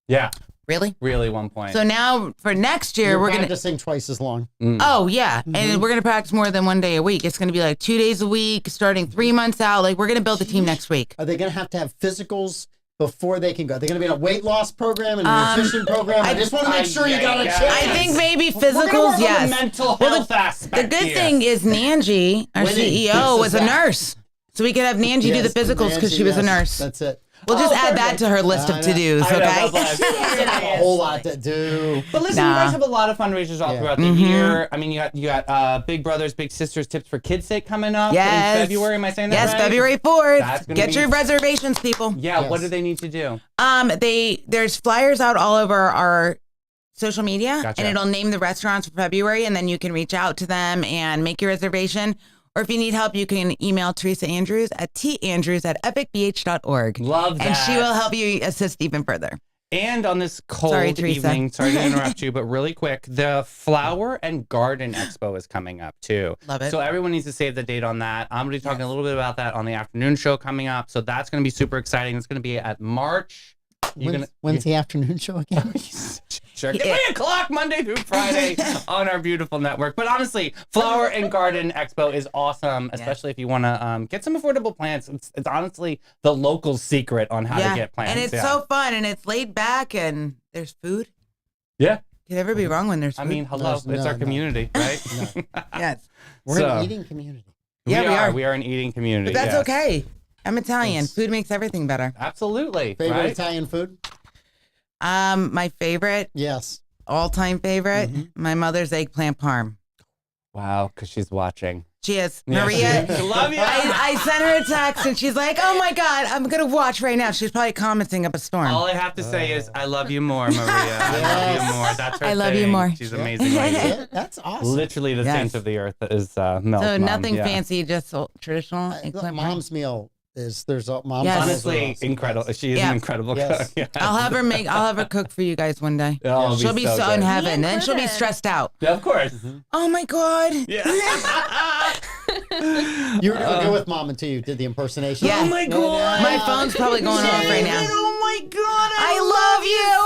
B: Yeah,
D: Really?
B: really 1 point.
D: So now for next year,
A: You're
D: we're gonna.
A: practicing twice as long.
D: Oh yeah, and we're gonna practice more than 1 day a week. It's gonna be like 2 days a week, starting 3 months out. Like we're gonna build a team next week.
A: Are they going to have physicals before they can go? Are they going to be in a weight loss program and a nutrition program? I just want to make sure you got a chance.
D: I think maybe
B: We're gonna work
D: physicals,
B: on
D: yes.
B: the mental
D: Well,
B: health aspect
D: The good
B: here.
D: thing is Nanji, our
A: Winning.
D: CEO,
A: This
D: was
A: is
D: a
A: that.
D: nurse, so we could have Nanji do
A: Yes,
D: the physicals because she was a
A: yes,
D: nurse.
A: That's it.
D: We'll just add that to her list of to-dos,
B: I know, God
D: okay?
B: bless.
A: She doesn't have a whole lot to do.
B: But listen, you guys have a lot of fundraisers all throughout the year. I mean, you got Big Brothers Big Sisters Tips for Kids Sake coming up in February. Am I saying that right?
D: Yes, February 4th. Get your reservations, people.
B: Yeah, what do they need to do?
D: There's flyers out all over our social media,
B: Gotcha.
D: and it'll name the restaurants for February, and then you can reach out to them and make your reservation. Or if you need help, you can email Teresa Andrews at tandrews@epicbh.org.
B: Love that.
D: And she will help you assist even further.
B: And on this cold
D: Teresa.
B: evening, sorry to interrupt you, but really quick, the Flower and Garden Expo is coming up too.
D: Love it.
B: So everyone needs to save the date on that. I'm going to be talking a little bit about that on the afternoon show coming up. So that's going to be super exciting. It's going to be at March.
A: When's the afternoon show again?
B: Sure. 3 o'clock Monday through Friday on our beautiful network. But honestly, Flower and Garden Expo is awesome, especially if you want to get some affordable plants. It's honestly the local secret on how to get plants.
D: And it's so fun, and it's laid back, and there's food.
B: Yeah.
D: Can ever be wrong when there's food?
B: I mean, hello, it's our community, right?
D: Yes.
A: We're an eating community.
D: Yeah, we are.
B: We are an eating community.
D: But that's
B: yes.
D: okay. I'm Italian. Food makes everything better.
B: Absolutely.
A: Favorite
B: right?
A: Italian food?
D: My favorite,
A: Yes.
D: all-time favorite, my mother's eggplant parm.
B: Wow, because she's watching.
D: She is.
B: Yeah,
D: Maria.
B: she love you.
D: I sent her a text and she's like, oh my God, I'm going to watch right now. She's probably commenting up a storm.
B: All I have to say is, I love you more, Maria. I love you more. That's her
D: I love you
B: thing.
D: more.
B: She's amazing.
A: That's awesome.
B: Literally the saint of the earth is Mel's
D: So
B: mom.
D: nothing
B: Yeah.
D: fancy, just traditional eggplant parm.
A: Mom's meal is mom's
D: Yes.
A: meals are
B: Honestly,
A: awesome.
B: incredible. She is
D: Yeah.
B: an incredible
A: Yes.
B: cook. Yeah.
D: I'll have her cook for you guys one day.
B: Oh,
D: She'll be so
B: good.
D: in heaven.
C: Me
D: And she'll be
C: included.
D: stressed out.
B: Yeah, of course.
D: Oh my God.
B: Yeah.
A: You were doing good with mom until you did the impersonation.
D: Yeah.
B: Oh my God.
D: My phone's probably going off right now.
B: Oh my God.
D: I love you.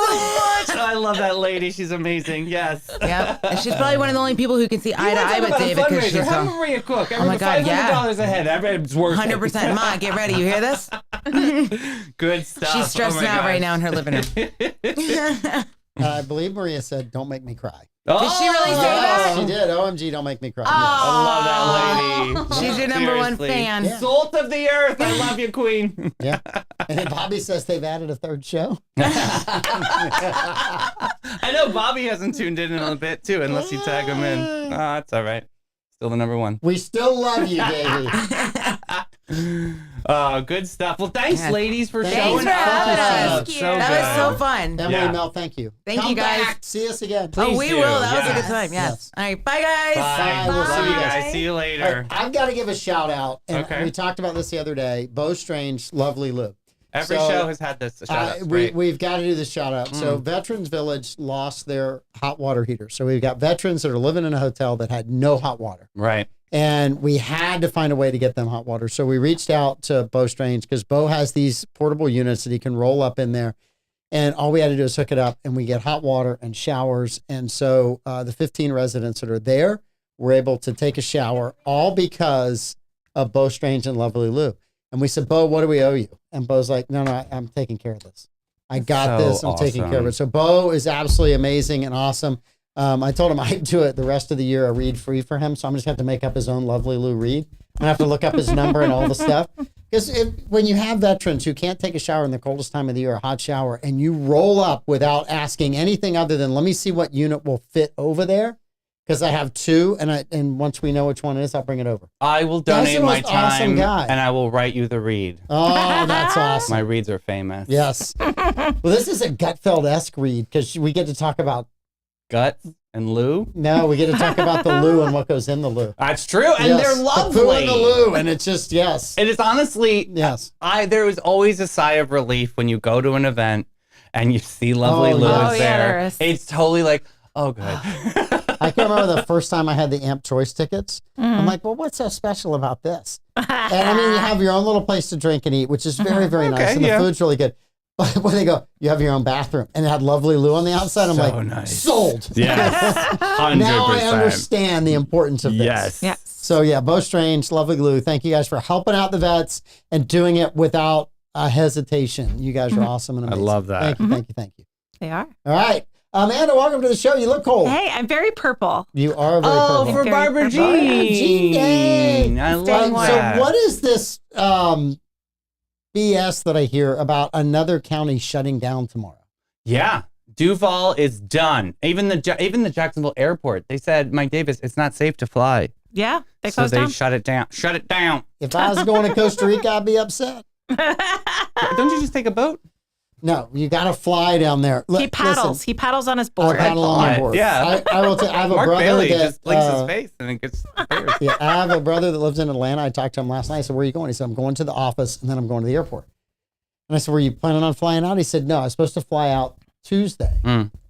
B: I love that lady. She's amazing. Yes.
D: Yep. And she's probably one of the only people who can see eye to eye with David because she's
B: Have
D: so
B: Maria cook.
D: Oh my God, yeah.
B: $500 ahead. Everybody's worth it.
D: 100%. Ma, get ready. You hear this?
B: Good stuff.
D: She's stressing
B: Oh my
D: out
B: gosh.
D: right now in her living room.
A: I believe Maria said, "Don't make me cry."
B: Oh,
D: Did she really say that?
A: She did. OMG, don't make me cry.
B: I love that lady.
D: She's your number one
B: Seriously.
D: fan.
A: Yeah.
B: Salt of the earth. I love you, queen.
A: Yes. Yeah. And then Bobby says they've added a third show.
B: I know Bobby hasn't tuned in a bit too, unless you tag him in. Oh, that's all right. Still the number one.
A: We still love you, Davey.
B: Oh, good stuff. Well, thanks,
D: Yeah.
B: ladies, for
A: Thanks
B: showing
D: for having
B: up.
D: us.
C: Thank you.
B: So
D: That was so fun.
A: Emily
B: Yeah.
A: Mel, thank you.
D: Thank
A: Come
D: you, guys.
A: back. See us again.
B: Please
D: we
B: do.
D: will. That was a
B: Yes.
D: good time. Yes.
A: Yes.
D: All right. Bye, guys.
B: Bye.
A: We'll see
B: Love
A: you
B: you
A: guys.
B: guys. See you
A: All
B: later.
A: right, I've got to give a shout out, and
B: Okay.
A: we talked about this the other day. Bo Strange, Lovely Lou.
B: Every
A: So,
B: show has had this shout out.
A: we've got to do the shout out. So Veterans Village lost their hot water heater. So we've got veterans that are living in a hotel that had no hot water.
B: Right.
A: And we had to find a way to get them hot water. So we reached out to Bo Strange because Bo has these portable units that he can roll up in there. And all we had to do is hook it up and we get hot water and showers. And so the 15 residents that are there were able to take a shower, all because of Bo Strange and Lovely Lou. And we said, Bo, what do we owe you? And Bo's like, no, I'm taking care of this. I got
B: So
A: this. I'm taking care of
B: awesome.
A: it. So Bo is absolutely amazing and awesome. I told him I'd do it the rest of the year, a read free for him. So I'm just going to have to make up his own Lovely Lou read. I'm going to have to look up his number and all the stuff. Because when you have veterans who can't take a shower in the coldest time of the year, a hot shower, and you roll up without asking anything other than, let me see what unit will fit over there. Because I have two, and once we know which one it is, I'll bring it over.
B: I will
A: That's
B: donate
A: the
B: my
A: most awesome
B: time
A: guy.
B: and I will write you the read.
A: Oh, that's awesome.
B: My reads are famous.
A: Yes. Well, this is a Gutfeld-esque read because we get to talk about,
B: Guts and Lou.
A: no, we get to talk about the loo and what goes in the loo.
B: That's true. And
A: Yes.
B: they're lovely.
A: The poo in the loo, and it's just, yes.
B: It is honestly,
A: Yes.
B: there is always a sigh of relief when you go to an event and you see Lovely
A: Oh,
B: Lou
A: yes.
B: is
C: Oh, yeah,
B: there.
C: there is.
B: It's totally like, oh, good.
A: I can remember the first time I had the AMP Choice tickets. I'm like, well, what's so special about this? And I mean, you have your own little place to drink and eat, which is very, very nice.
B: Okay,
A: And the
B: yeah.
A: food's really good. But when they go, you have your own bathroom, and it had Lovely Lou on the outside, I'm
B: So
A: like,
B: nice.
A: sold.
B: Yes. 100%.
A: Now I understand the importance of this.
B: Yes.
C: Yes.
A: So yeah, Bo Strange, Lovely Lou, thank you guys for helping out the vets and doing it without hesitation. You guys are awesome and
B: I
A: amazing.
B: love that.
A: Thank you, thank you, thank you.
C: They are.
A: All right. Amanda, welcome to the show. You look cold.
C: Hey, I'm very purple.
A: You are very
B: Oh,
A: purple.
B: for
C: Very
B: Barbara
C: purple.
B: Jean.
A: Jean Day.
B: I
C: Staying
B: love
C: warm.
A: So
B: that.
A: what is this BS that I hear about another county shutting down tomorrow.
B: Yeah. Duval is done. Even the Jacksonville airport, they said, Mike Davis, it's not safe to fly.
E: Yeah, they
B: So
E: closed
B: they
E: down.
B: shut it down. Shut it down.
A: If I was going to Costa Rica, I'd be upset.
B: Don't you just take a boat?
A: No, you got to fly down there.
E: He paddles.
A: Listen,
E: He paddles on his
A: I
E: board.
A: paddle on my board.
B: Yeah.
A: I will I have a
B: Mark
A: brother
B: Bailey
A: that
B: just blinks his face and it gets weird.
A: yeah, I have a brother that lives in Atlanta. I talked to him last night. I said, "Where are you going?" He said, "I'm going to the office and then I'm going to the airport." And I said, "Were you planning on flying out?" He said, "No, I was supposed to fly out Tuesday,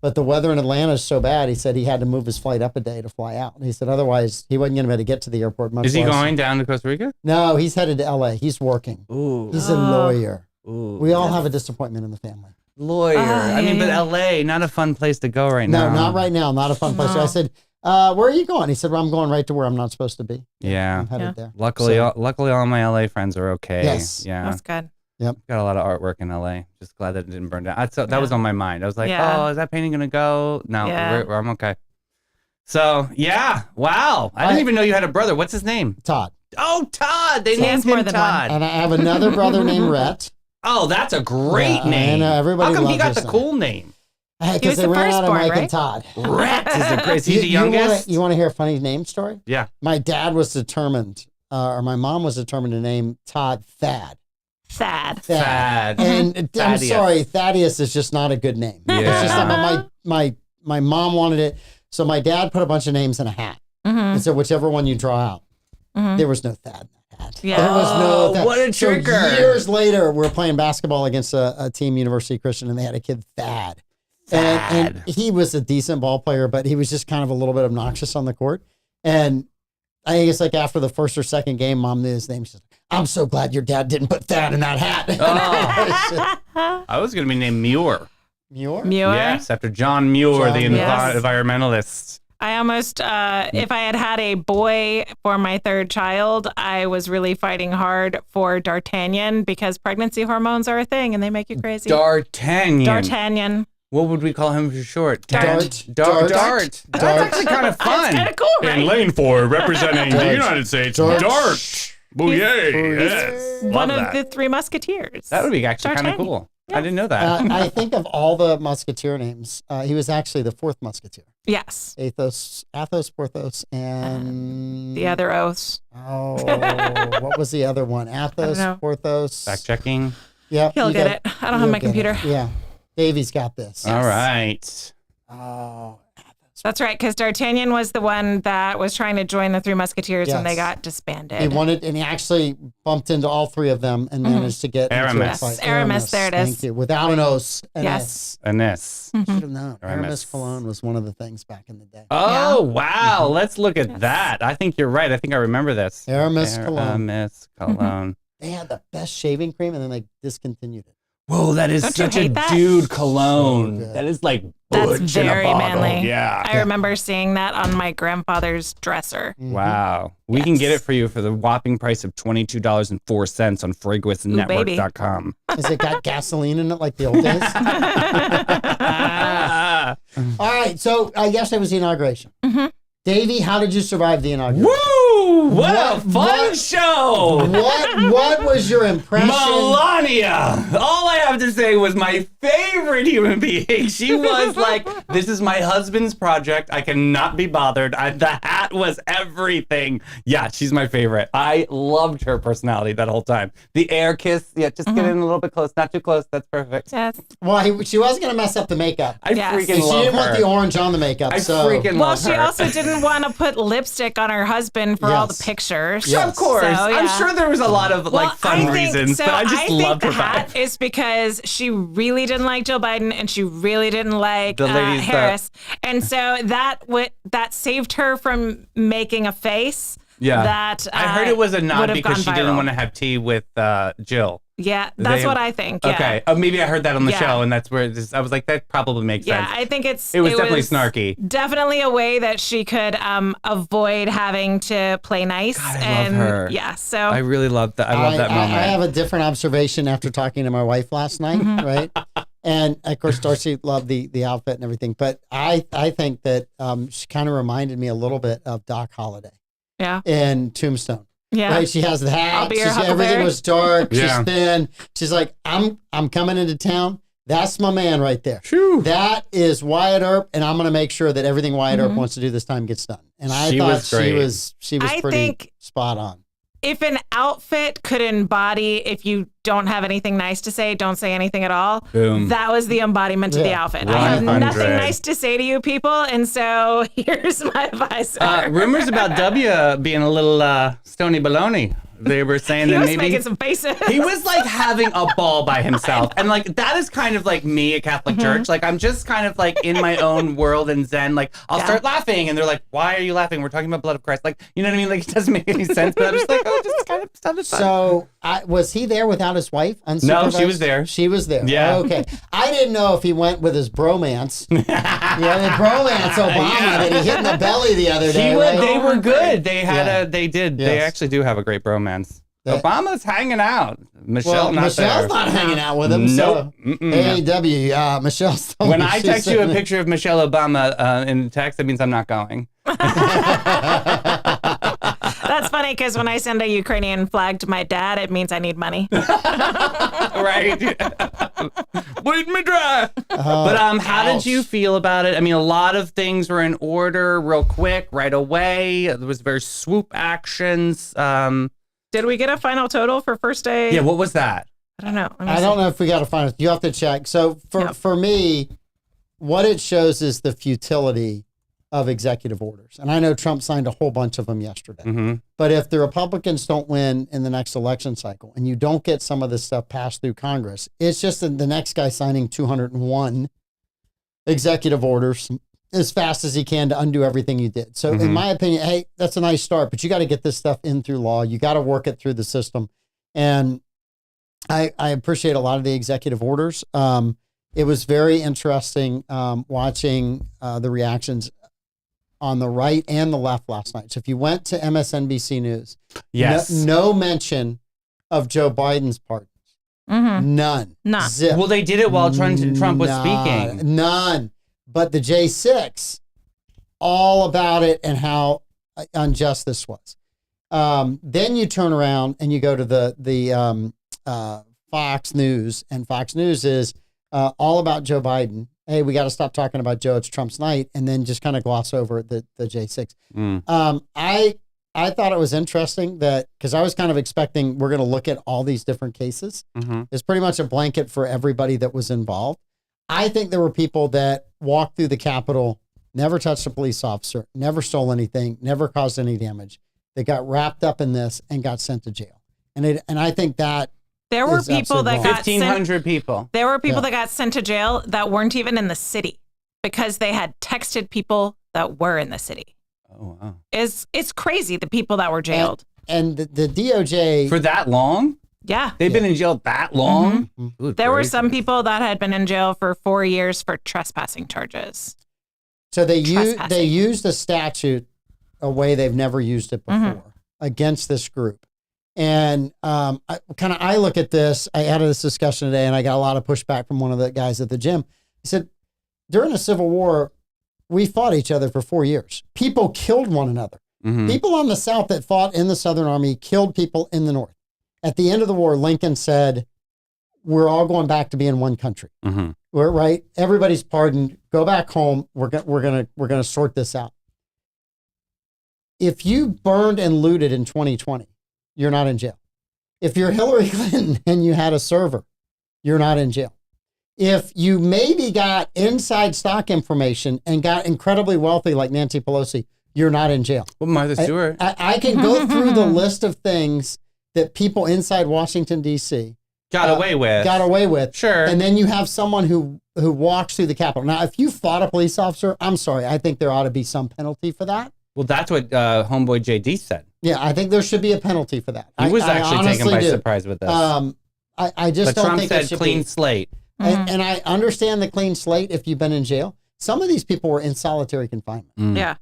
A: but the weather in Atlanta is so bad." He said he had to move his flight up a day to fly out. And he said otherwise he wasn't going to be able to get to the airport. Much
B: Is he
A: less-
B: going down to Costa Rica?
A: No, he's headed to LA. He's working.
B: Ooh.
A: He's a lawyer.
B: Ooh.
A: We all have a disappointment in the family.
B: Lawyer. I mean, but LA, not a fun place to go right now.
A: No, not right now. Not a fun place. I said, "Where are you going?" He said, "Well, I'm going right to where I'm not supposed to be.
B: Yeah.
A: I'm headed there."
B: Luckily,
A: So-
B: luckily, all my LA friends are okay.
A: Yes.
B: Yeah.
E: That's good.
B: Got a lot of artwork in LA. Just glad that it didn't burn down. That was on my mind. I was like,
E: Yeah.
B: oh, is that painting gonna go? No,
E: Yeah.
B: I'm okay. So yeah, wow. I didn't even know you had a brother. What's his name?
A: Todd.
B: Oh, Todd. They
E: He has
B: named him
E: more than one.
B: Todd.
A: And I have another brother named Rhett.
B: Oh, that's a great
A: Yeah, I
B: name.
A: know, everybody
B: How come he
A: loves
B: got
A: his
B: the
A: name.
B: cool name?
E: He was
A: Because they
E: the
A: ran out of
E: firstborn,
A: Mike
E: right?
A: and Todd.
B: Rhett is he the youngest?
A: You want to hear a funny name story?
B: Yeah.
A: My dad was determined, or my mom was determined to name Todd Thad.
E: Sad.
B: Thad.
A: And I'm
B: Thaddeus.
A: sorry, Thaddeus is just not a good name. It's just
B: Yeah.
A: not, my mom wanted it. So my dad put a bunch of names in a hat. And so whichever one you draw out, there was no Thad in that hat.
E: Yeah.
A: There was no Thad.
B: what a
A: So
B: trigger.
A: years later, we're playing basketball against a team, University Christian, and they had a kid, Thad. And he was a decent ball player, but he was just kind of a little bit obnoxious on the court. And I think it's like after the first or second game, Mom knew his name. She said, "I'm so glad your dad didn't put Thad in that hat."
B: I was going to be named Muir.
A: Muir?
E: Muir.
B: Yes, after John Muir,
A: John
B: the
A: Muir.
E: Yes.
B: environmentalist.
E: I almost, if I had had a boy for my third child, I was really fighting hard for D'Artagnan because pregnancy hormones are a thing and they make you crazy.
B: D'Artagnan.
E: D'Artagnan.
B: What would we call him for short?
A: Dart.
B: Dart.
A: Dart.
B: That's
A: Dart.
B: actually kind of fun.
E: Kind of cool, right?
B: lane 4, representing
A: Dart.
B: United States,
A: Dart.
B: Booyah. Yes.
E: One
B: Love
E: of
B: that.
E: the three musketeers.
B: That would be actually kind of
E: D'Artagnan.
B: cool. I didn't know that.
A: I think of all the musketeer names, he was actually the fourth musketeer.
E: Yes.
A: Athos, Porthos, and
E: The other oaths.
A: oh, what was the other one? Athos,
E: know.
A: Porthos.
B: Fact checking.
A: Yep,
E: He'll
A: you
E: get
A: got-
E: it. I don't have
A: you'll
E: my
A: get
E: computer.
A: it. Yeah, Davey's got this.
B: All right.
A: Oh,
E: That's right, because D'Artagnan was the one that was trying to join the Three Musketeers and they
A: Yes.
E: got disbanded.
A: he wanted, and he actually bumped into all three of them and managed to get into a
B: Aramis.
A: fight.
E: Yes, Aramis, there it is.
A: Thank you. Without an os. An
E: Yes.
A: S.
B: And this.
A: Should have known.
B: Aramis.
A: Aramis cologne was one of the things back in the day.
B: Oh, wow. Let's look at that. I think you're right. I think I remember this.
A: Aramis cologne.
B: Aramis cologne.
A: They had the best shaving cream, and then they discontinued it.
B: Whoa, that is
E: Don't you
B: such a
E: hate that?
B: dude cologne.
A: So good.
B: That is like
E: That's
B: butch in a
E: very
B: bottle.
E: manly.
B: Yeah.
E: I remember seeing that on my grandfather's dresser.
B: Wow. We can get
E: Yes.
B: it for you for the whopping price of $22.04 on Fragrance.com.
A: Has it got gasoline in it like the old days? All right, so yesterday was the inauguration. Davey, how did you survive the inauguration?
B: Woo! What a fun
A: What?
B: show!
A: What was your impression?
B: Melania! All I have to say was my favorite human being. She was like, this is my husband's project. I cannot be bothered. The hat was everything. Yeah, she's my favorite. I loved her personality that whole time. The air kiss. Yeah, just get in a little bit close. Not too close. That's perfect.
E: Yes.
A: Well, she wasn't going to mess up the makeup.
B: I
E: Yes.
B: freaking
A: She
B: love
A: didn't want
B: her.
A: the orange on the makeup.
B: I
A: so
B: freaking
E: Well,
B: love
E: she
B: her.
E: also didn't want to put lipstick on her husband for all the
A: Yes.
E: pictures.
A: Yes.
B: Of course.
E: So,
B: I'm
E: yeah.
B: sure there was a lot of like fun
E: I think,
B: reasons,
E: so
B: but I just
E: think
B: loved
E: the
B: her
E: hat
B: vibe.
E: is because she really didn't like Joe Biden and she really didn't like
B: The ladies that-
E: Harris, and so that saved her from making a face.
B: Yeah.
E: That
B: I heard it was a nod
E: would've
B: because she
E: gone
B: didn't
E: viral.
B: want to have tea with Jill.
E: Yeah, that's
B: They-
E: what I think. Yeah.
B: Okay. Oh, maybe I heard that on the
E: Yeah.
B: show, and that's where I was like, that probably makes
E: Yeah,
B: sense.
E: I think it
B: was definitely snarky.
E: Definitely a way that she could avoid having to play nice.
B: God, I love
E: and
B: her.
E: Yeah, so
B: I really love that. I love that moment.
A: I have a different observation after talking to my wife last night, right? And of course, Darcy loved the outfit and everything, but I think that she kind of reminded me a little bit of Doc Holliday
E: yeah.
A: in Tombstone.
E: Yeah.
A: Right? She has the hat.
E: I'll be your
A: Everything
E: Huckleberry.
A: was dark.
B: Yeah.
A: She's thin. She's like, I'm coming into town. That's my man right there.
B: Phew.
A: That is Wyatt Earp, and I'm going to make sure that everything Wyatt Earp
E: Mm-hmm.
A: wants to do this time gets done. And I
B: She
A: thought
B: was great.
A: she was
E: I
A: pretty
E: think-
A: spot on.
E: If an outfit could embody, if you don't have anything nice to say, don't say anything at all.
B: Boom.
E: That was the embodiment of the
A: Yeah.
E: outfit. I have
B: 100.
E: nothing nice to say to you people, and so here's my advice.
B: Rumors about W being a little stony baloney. They were saying
E: he
B: that
E: was
B: maybe
E: making some faces.
B: he was like having a ball by himself. And like that is kind of like me at Catholic Church. Like I'm just kind of like in my own world and zen. Like I'll
E: Yeah.
B: start laughing and they're like, why are you laughing? We're talking about blood of Christ. Like, you know what I mean? Like it doesn't make any sense. But I'm just like, oh, just kind of stuff is fun.
A: So, was he there without his wife?
B: No,
A: Unsupervised?
B: she was there.
A: She was there.
B: Yeah.
A: Okay. I didn't know if he went with his bromance. The bromance Obama that he hit in the belly the other day. right?
B: They were good. They had
A: Yeah.
B: they did. They
A: Yes.
B: actually do have a great bromance.
A: That-
B: Obama's hanging out. Michelle
A: Well,
B: not
A: Michelle's
B: there.
A: not hanging out with him.
B: Nope.
A: So, AEW, Michelle's.
B: When I text you a picture of Michelle Obama in text, that means I'm not going.
E: That's funny because when I send a Ukrainian flag to my dad, it means I need money.
B: Right? Bleed me dry. But how did you feel about it? I mean, a lot of things were in order real quick, right away. There was very swoop actions.
E: Did we get a final total for first day?
B: Yeah, what was that?
E: I don't know. Let me
A: I
E: see.
A: don't know if we got to find it. You have to check. So for me, what it shows is the futility of executive orders. And I know Trump signed a whole bunch of them yesterday.
B: Mm-hmm.
A: But if the Republicans don't win in the next election cycle and you don't get some of this stuff passed through Congress, it's just the next guy signing 201 executive orders as fast as he can to undo everything you did. So in my opinion, hey, that's a nice start, but you got to get this stuff in through law. You got to work it through the system. And I appreciate a lot of the executive orders. It was very interesting watching the reactions on the right and the left last night. So if you went to MSNBC News,
B: Yes.
A: no mention of Joe Biden's pardons. None.
E: None.
A: Zip.
B: Well, they did it while Trump was speaking.
A: None. But the J6, all about it and how unjust this was. Then you turn around and you go to the Fox News, and Fox News is all about Joe Biden. Hey, we got to stop talking about Joe. It's Trump's night, and then just kind of gloss over the J6. I thought it was interesting that because I was kind of expecting we're going to look at all these different cases. It's pretty much a blanket for everybody that was involved. I think there were people that walked through the Capitol, never touched a police officer, never stole anything, never caused any damage. They got wrapped up in this and got sent to jail. And I think that
E: There were
A: is
E: people that
A: absolutely
E: got sent.
B: 1,500 people.
E: There were people
A: Yeah.
E: that got sent to jail that weren't even in the city because they had texted people that were in the city.
B: Oh, wow.
E: It's crazy the people that were jailed.
A: and the DOJ
B: For that long?
E: Yeah.
B: They've been in jail that long? Good
E: There were
B: gracious.
E: some people that had been in jail for 4 years for trespassing charges.
A: So they
E: Trespassing.
A: used a statute a way they've never used it before against this group. And I look at this. I had this discussion today, and I got a lot of pushback from one of the guys at the gym. He said, during the Civil War, we fought each other for 4 years. People killed one another. People on the South that fought in the Southern Army killed people in the North. At the end of the war, Lincoln said, we're all going back to being one country. We're right. Everybody's pardoned. Go back home. We're gonna sort this out. If you burned and looted in 2020, you're not in jail. If you're Hillary Clinton and you had a server, you're not in jail. If you maybe got inside stock information and got incredibly wealthy like Nancy Pelosi, you're not in jail.
B: Well, Martha Stewart.
A: I can go through the list of things that people inside Washington, D.C.
B: got away with. Sure.
A: And then you have someone who walks through the Capitol. Now, if you fought a police officer, I'm sorry. I think there ought to be some penalty for that.
B: Well, that's what homeboy JD said.
A: Yeah, I think there should be a penalty for that.
B: He was
A: I
B: actually taken
A: honestly
B: by
A: do.
B: surprise with this.
A: I just
B: but
A: don't
B: Trump
A: think it
B: said
A: should
B: clean
A: be.
B: slate.
A: And I understand the clean slate if you've been in jail. Some of these people were in solitary confinement.
E: Yeah.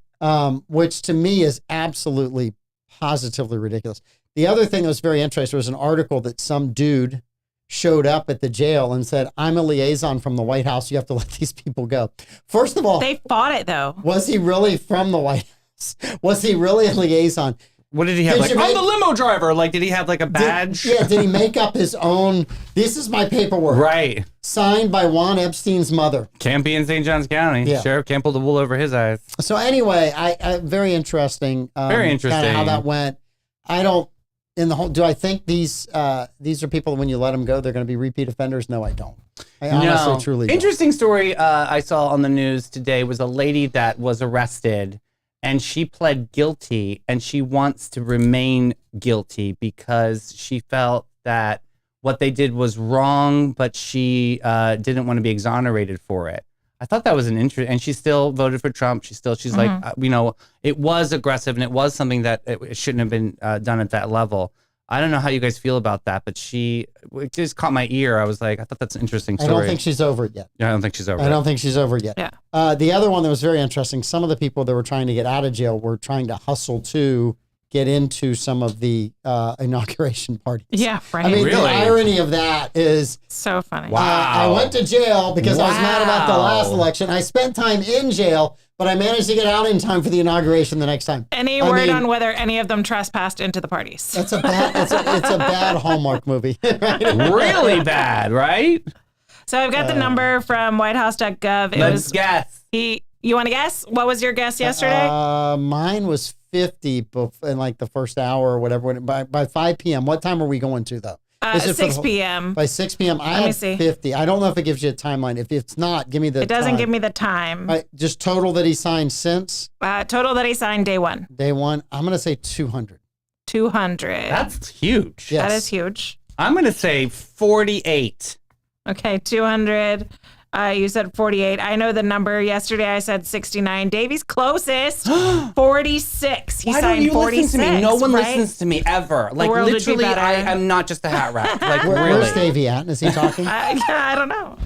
A: Which to me is absolutely positively ridiculous. The other thing that was very interesting was an article that some dude showed up at the jail and said, I'm a liaison from the White House. You have to let these people go. First of all,
E: They fought it though.
A: was he really from the White House? Was he really a liaison?
B: What did he have?
A: Did
B: Like,
A: you
B: I'm
A: make-
B: the limo driver. Like, did he have like a badge?
A: Did he make up his own? This is my paperwork.
B: Right.
A: Signed by Juan Epstein's mother.
B: Can't be in St. Johns County.
A: Yeah.
B: Sheriff can't pull the wool over his eyes.
A: So anyway, I very interesting.
B: Very interesting.
A: Kind of how that went. I don't. In the whole, do I think these are people when you let them go, they're going to be repeat offenders? No, I don't. I honestly, truly don't.
B: Interesting story I saw on the news today was a lady that was arrested and she pled guilty and she wants to remain guilty because she felt that what they did was wrong, but she didn't want to be exonerated for it. I thought that was an interest, and she still voted for Trump. She's like, it was aggressive and it was something that it shouldn't have been done at that level. I don't know how you guys feel about that, but it just caught my ear. I was like, I thought that's an interesting story.
A: I don't think she's over it yet.
B: Yeah, I don't think she's over it.
A: I don't think she's over it yet.
E: Yeah.
A: The other one that was very interesting, some of the people that were trying to get out of jail were trying to hustle to get into some of the inauguration parties.
E: Yeah, right.
A: I mean,
B: Really?
A: the irony of that is
E: So funny.
B: Wow.
A: I went to jail because I was mad about the last election. I spent time in jail, but I managed to get out in time for the inauguration the next time.
E: Any word on whether any of them trespassed into the parties?
A: That's a bad. It's a bad Hallmark movie.
B: Really bad, right?
E: So I've got the number from whitehouse.gov.
B: Let's guess.
E: You want to guess? What was your guess yesterday?
A: Mine was 50 in like the first hour or whatever. By 5 p.m. What time are we going to though? Is it for
E: 6
A: the
E: p.m.
A: By 6 p.m. I
E: Let me
A: had
E: see.
A: 50. I don't know if it gives you a timeline. If it's not, give me the
E: It doesn't
A: time.
E: give me the time.
A: Just total that he signed since
E: Total that he signed day one.
A: day one. I'm going to say 200.
E: 200.
B: That's huge.
A: Yes.
E: That is huge.
B: I'm going to say 48.
E: Okay, 200. You said 48. I know the number. Yesterday I said 69. Davey's closest, 46. He
B: Why
E: signed
B: don't you
E: 46.
B: listen to me? No one
E: right?
B: listens to me ever. Like,
E: world would be
B: literally,
E: better.
B: I am not just a hat rack. Like, really.
A: Where's Davey at? Is he talking?
E: I don't know.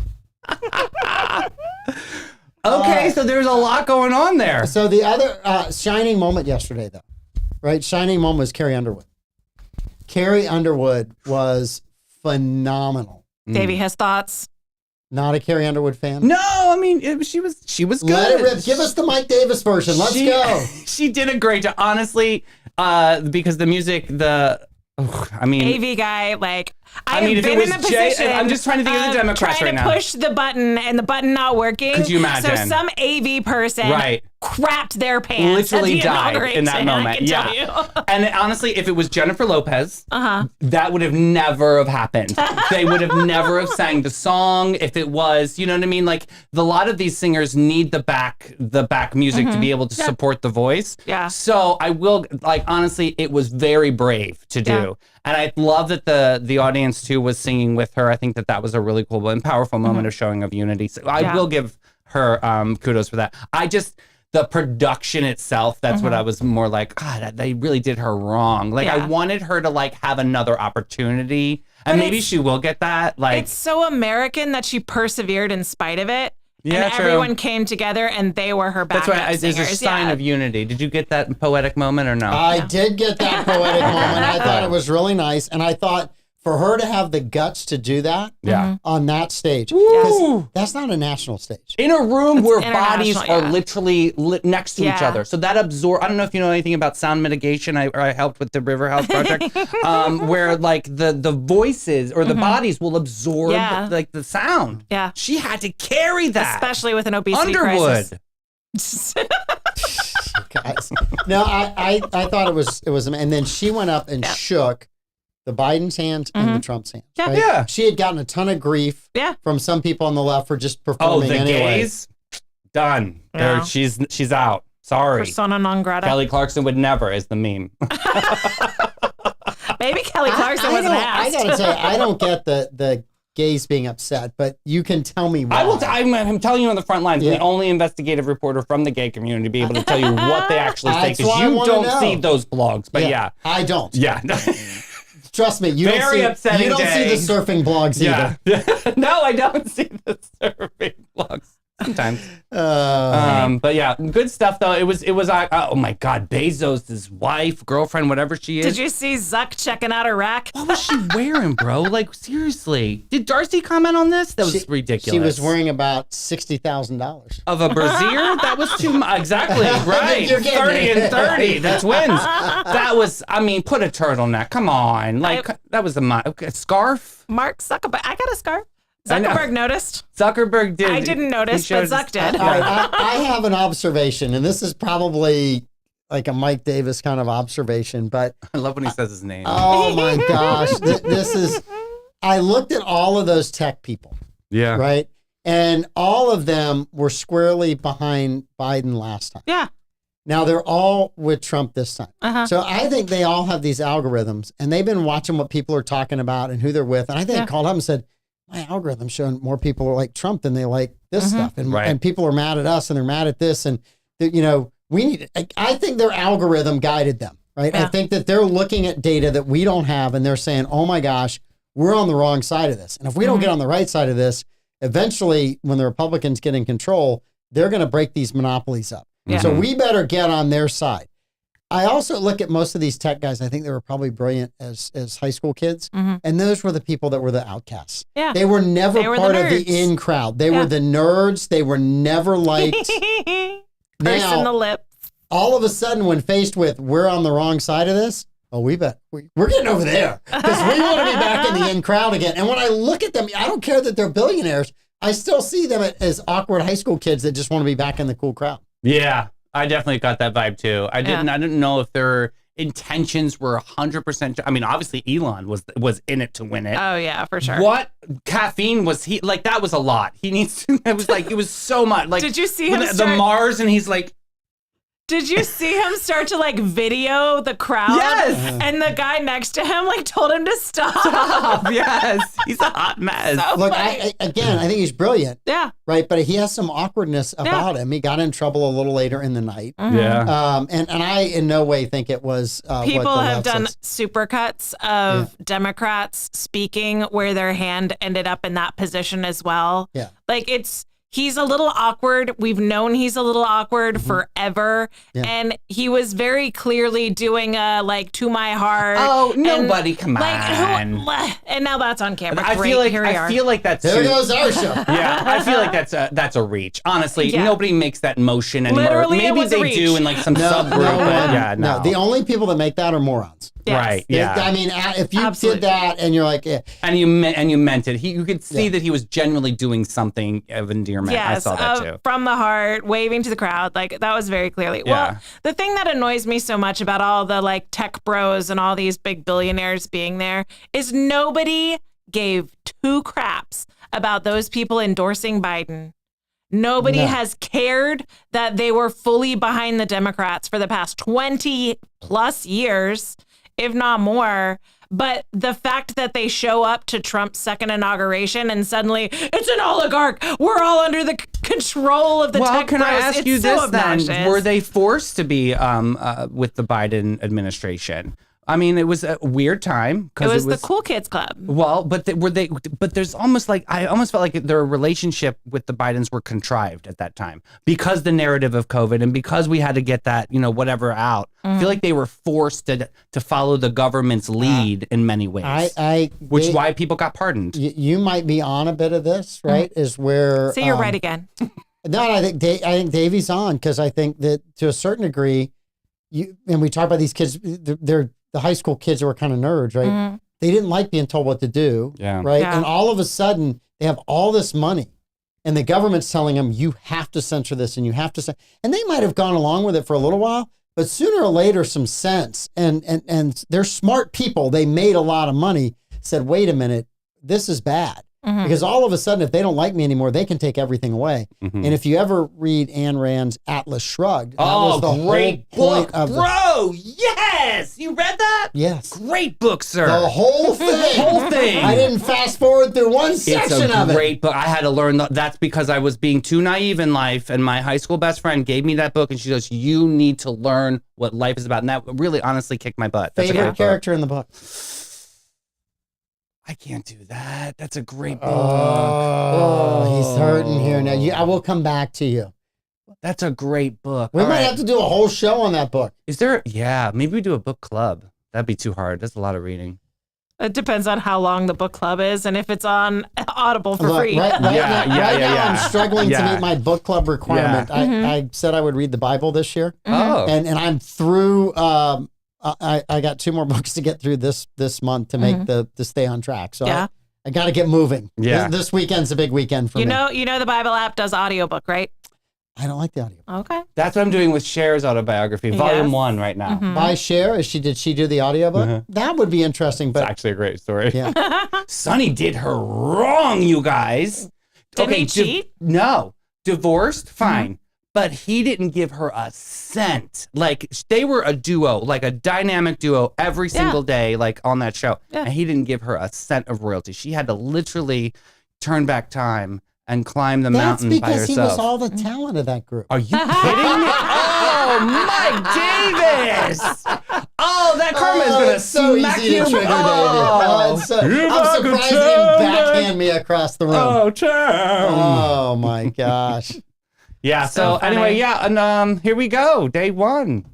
B: Okay, so there's a lot going on there.
A: So the other shining moment yesterday, though, right? Shining moment was Carrie Underwood. Carrie Underwood was phenomenal.
E: Davey has thoughts.
A: Not a Carrie Underwood fan?
B: No, I mean, she was good.
A: Let it rip. Give us the Mike Davis version. Let's go.
B: She did a great job. Honestly, because the music,
E: AV guy, like, I
B: mean,
E: have
B: if it
E: been in
B: was
E: a
B: Jay-
E: position.
B: I'm just trying to think of the Democrats
E: trying
B: right
E: to
B: now.
E: push the button and the button not working.
B: Could you imagine?
E: So some AV person
B: Right.
E: crapped their pants.
B: literally
E: at the
B: died in that
E: inauguration, I
B: moment.
E: can tell
B: Yeah.
E: you.
B: And honestly, if it was Jennifer Lopez, that would have never have happened. They would have never have sang the song if it was, you know what I mean? Like, a lot of these singers need the back music to be able to support the voice.
E: Yeah.
B: So I will, like, honestly, it was very brave to do.
E: Yeah.
B: And I love that the audience too was singing with her. I think that was a really cool and powerful moment of showing of unity. So I will give her kudos for that. The production itself, that's what I was more like, God, they really did her wrong. Like, I wanted her to like have another opportunity, and maybe she will get that. Like,
E: It's so American that she persevered in spite of it.
B: Yeah,
E: and
B: true.
E: everyone came together and they were her
B: that's
E: backup
B: why there's a
E: singers.
B: sign of unity. Did you get that poetic moment or no?
A: I did get that poetic moment. I thought it was really nice. And I thought for her to have the guts to do that on that stage, because that's not a national stage.
B: In a room where
E: international,
B: bodies are literally next to each
E: Yeah.
B: other. So that I don't know if you know anything about sound mitigation. I helped with the River House project, where like the voices or the bodies will absorb like the sound.
E: Yeah.
B: She had to carry that.
E: Especially with an obesity
B: Underwood.
E: crisis.
A: Guys. No, I thought it was, and then she went up and shook the Biden's hand and the Trump's hand.
E: Yeah.
A: right?
B: Yeah.
A: She had gotten a ton of grief from some people on the left for just
B: Oh,
A: performing
B: the
A: anyway.
B: gays? Done.
E: Yeah.
B: She's out. Sorry.
E: Persona non grata.
B: Kelly Clarkson would never is the meme.
E: Maybe Kelly Clarkson
A: I
E: wasn't
A: don't-
E: asked.
A: I gotta say, I don't get the gays being upset, but you can tell me why.
B: I'm telling you on the front lines. I'm
A: Yeah.
B: the only investigative reporter from the gay community to be able to tell you what they actually say,
A: That's
B: because
A: what I
B: you
A: wanna
B: don't
A: know.
B: see those blogs. But yeah.
A: I don't.
B: Yeah.
A: Trust me, you
B: Very
A: don't see.
B: upsetting
A: You don't
B: day.
A: see the surfing blogs either.
B: Yeah. No, I don't see the surfing blogs. Sometimes.
A: Uh,
B: But yeah, good stuff though. It was oh my God, Bezos, his wife, girlfriend, whatever she is.
E: Did you see Zuck checking out her rack?
B: What was she wearing, bro? Like seriously, did Darcy comment on this? That was ridiculous.
A: She was wearing about $60,000
B: of a brassiere. That was too much. Exactly right.
A: You're getting
B: 30
A: it.
B: and 30. That's wins. That was. I mean, put a turtleneck. Come on, like that was a scarf.
E: Mark Zuckerberg. I got a scarf.
B: I know.
E: Zuckerberg noticed.
B: Zuckerberg did.
E: I didn't notice,
B: He
E: but
B: showed
E: Zuck
B: his-
E: did.
A: All right, I have an observation, and this is probably like a Mike Davis kind of observation, but
B: I love when he says his name.
A: oh my gosh, this is. I looked at all of those tech people,
B: yeah.
A: right, and all of them were squarely behind Biden last time.
E: Yeah.
A: Now they're all with Trump this time.
E: Uh-huh.
A: So I think they all have these algorithms, and they've been watching what people are talking about and who they're with. And I think I called up and said, my algorithm's showing more people are like Trump than they like this stuff. And,
B: Right.
A: and people are mad at us and they're mad at this. And, you know, we need, I think their algorithm guided them, right? I
E: Yeah.
A: think that they're looking at data that we don't have and they're saying, oh my gosh, we're on the wrong side of this. And if we don't get on the right side of this, eventually when the Republicans get in control, they're going to break these monopolies up.
E: Yeah.
A: So we better get on their side. I also look at most of these tech guys. I think they were probably brilliant as high school kids.
E: Mhm.
A: And those were the people that were the outcasts.
E: Yeah.
A: They were never
E: They were the
A: part of the
E: nerds.
A: in crowd. They
E: Yeah.
A: were the nerds. They were never liked.
E: Purse
A: Now-
E: in the lips.
A: All of a sudden, when faced with, we're on the wrong side of this, oh, we're getting over there because we want to be back in the in crowd again. And when I look at them, I don't care that they're billionaires. I still see them as awkward high school kids that just want to be back in the cool crowd.
B: Yeah, I definitely got that vibe too. I didn't know if their intentions were 100%. I mean, obviously Elon was in it to win it.
E: Oh yeah, for sure.
B: What caffeine was he like? That was a lot. He needs to. It was so much. Like,
E: Did you see
B: when
E: him
B: the
E: start-
B: Mars, and he's like,
E: Did you see him start to like video the crowd?
B: Yes.
E: And the guy next to him like told him to stop.
B: "Stop!" Yes, he's a hot mess.
E: So
A: Look,
E: funny.
A: I think he's brilliant,
E: Yeah.
A: right? But he has some awkwardness about him. He got in trouble a little later in the night.
B: Yeah.
A: And I in no way think it was
E: People
A: what the
E: have
A: left
E: done
A: says.
E: supercuts of Democrats speaking where their hand ended up in that position as well.
A: Yeah.
E: Like he's a little awkward. We've known he's a little awkward forever.
A: Yeah.
E: And he was very clearly doing a like to my heart.
B: Oh,
E: and,
B: nobody, come
E: like,
B: on.
E: and now that's on camera.
B: I
E: Great,
B: feel like
E: here we are.
B: that's
A: There
B: too-
A: goes our show.
B: Yeah, I feel like that's a reach. Honestly,
E: Yeah.
B: nobody makes that motion anymore.
E: Literally, it
B: Maybe
E: was a
B: they
E: reach.
B: do in like some subgroup, but yeah, no.
A: The only people that make that are morons.
E: Yes.
B: Right, yeah.
A: I mean, if you
E: Absolutely.
A: did that and you're like, yeah,
B: And you meant it. You could see that he was genuinely doing something of endearment. I
E: Yes,
B: saw that too.
E: from the heart, waving to the crowd. Like that was very clearly.
B: Yeah.
E: Well, the thing that annoys me so much about all the like tech bros and all these big billionaires being there is nobody gave two craps about those people endorsing Biden. Nobody
A: No.
E: has cared that they were fully behind the Democrats for the past 20 plus years, if not more. But the fact that they show up to Trump's second inauguration and suddenly it's an oligarch, we're all under the control of the
B: Well,
E: tech
B: can I
E: bros.
B: ask
E: It's
B: you
E: so
B: this
E: obnoxious.
B: then? Were they forced to be with the Biden administration? I mean, it was a weird time
E: It
B: because
E: was the Cool Kids Club.
B: Well, but were they? But there's almost like I almost felt like their relationship with the Bidens were contrived at that time because the narrative of COVID and because we had to get that whatever out. I feel like they were forced to follow the government's lead in many ways. Which why people got pardoned.
A: you might be on a bit of this, right? Is where
E: So you're right again.
A: No, I think Davey's on because I think that to a certain degree, and we talk about these kids, they're the high school kids who are kind of nerds, right? They didn't like being told what to do,
B: Yeah.
A: right?
E: Yeah.
A: And all of a sudden, they have all this money, and the government's telling them you have to censor this and you have to and they might have gone along with it for a little while, but sooner or later, some sense and they're smart people. They made a lot of money. Said, wait a minute, this is bad. Because all of a sudden, if they don't like me anymore, they can take everything away. And if you ever read Ayn Rand's Atlas Shrugged, that was the
B: great
A: whole point
B: book,
A: of
B: bro! Yes, you read that?
A: Yes.
B: Great book, sir.
A: The whole thing.
B: whole thing.
A: I didn't fast forward through one
B: It's
A: section
B: a
A: of it.
B: great book. I had to learn that's because I was being too naive in life, and my high school best friend gave me that book, and she goes, "You need to learn what life is about," and that really, honestly, kicked my butt. That's a great
A: Favorite
B: book.
A: character in the book?
B: I can't do that. That's a great book.
A: Oh, he's hurting here now. I will come back to you.
B: That's a great book.
A: We
B: All
A: might
B: right.
A: have to do a whole show on that book.
B: Is there? Yeah, maybe we do a book club. That'd be too hard. That's a lot of reading.
E: It depends on how long the book club is and if it's on Audible for
A: Look,
E: free.
A: right now,
B: Yeah.
A: I'm struggling to
B: Yeah.
A: meet my book club requirement.
E: Yeah.
A: I said I would read the Bible this year,
B: Oh,
A: and I'm through. I got 2 more books to get through this month to make to stay on track. So
E: Yeah.
A: I got to get moving.
B: Yeah.
A: This weekend's a big weekend for
E: You
A: me.
E: know the Bible app does audiobook, right?
A: I don't like the audio.
E: Okay.
B: that's what I'm doing with Cher's autobiography, Volume
E: Yes.
B: 1 right now.
A: By Cher, did she do the audiobook?
B: Uh-huh.
A: That would be interesting.
B: It's
A: But
B: actually a great story.
A: yeah,
B: Sonny did her wrong, you guys.
E: Didn't he cheat?
B: No. Divorced, fine. But he didn't give her a cent. Like, they were a duo, like a dynamic duo every single day, like on that show.
E: Yeah.
B: And he didn't give her a cent of royalty. She had to literally turn back time and climb the
A: that's
B: mountain by
A: because
B: herself.
A: he was all the talent of that group.
B: Are you kidding me? Oh, Mike Davis! Oh, that karma is gonna
A: it's so
B: smack
A: easy
B: you.
A: to trigger, David.
B: Oh,
A: I'm surprised he didn't backhand me across the room.
B: Oh, Cham.
A: Oh my gosh.
B: Yeah.
E: So
B: So,
E: funny.
B: anyway, yeah, and here we go. Day 1.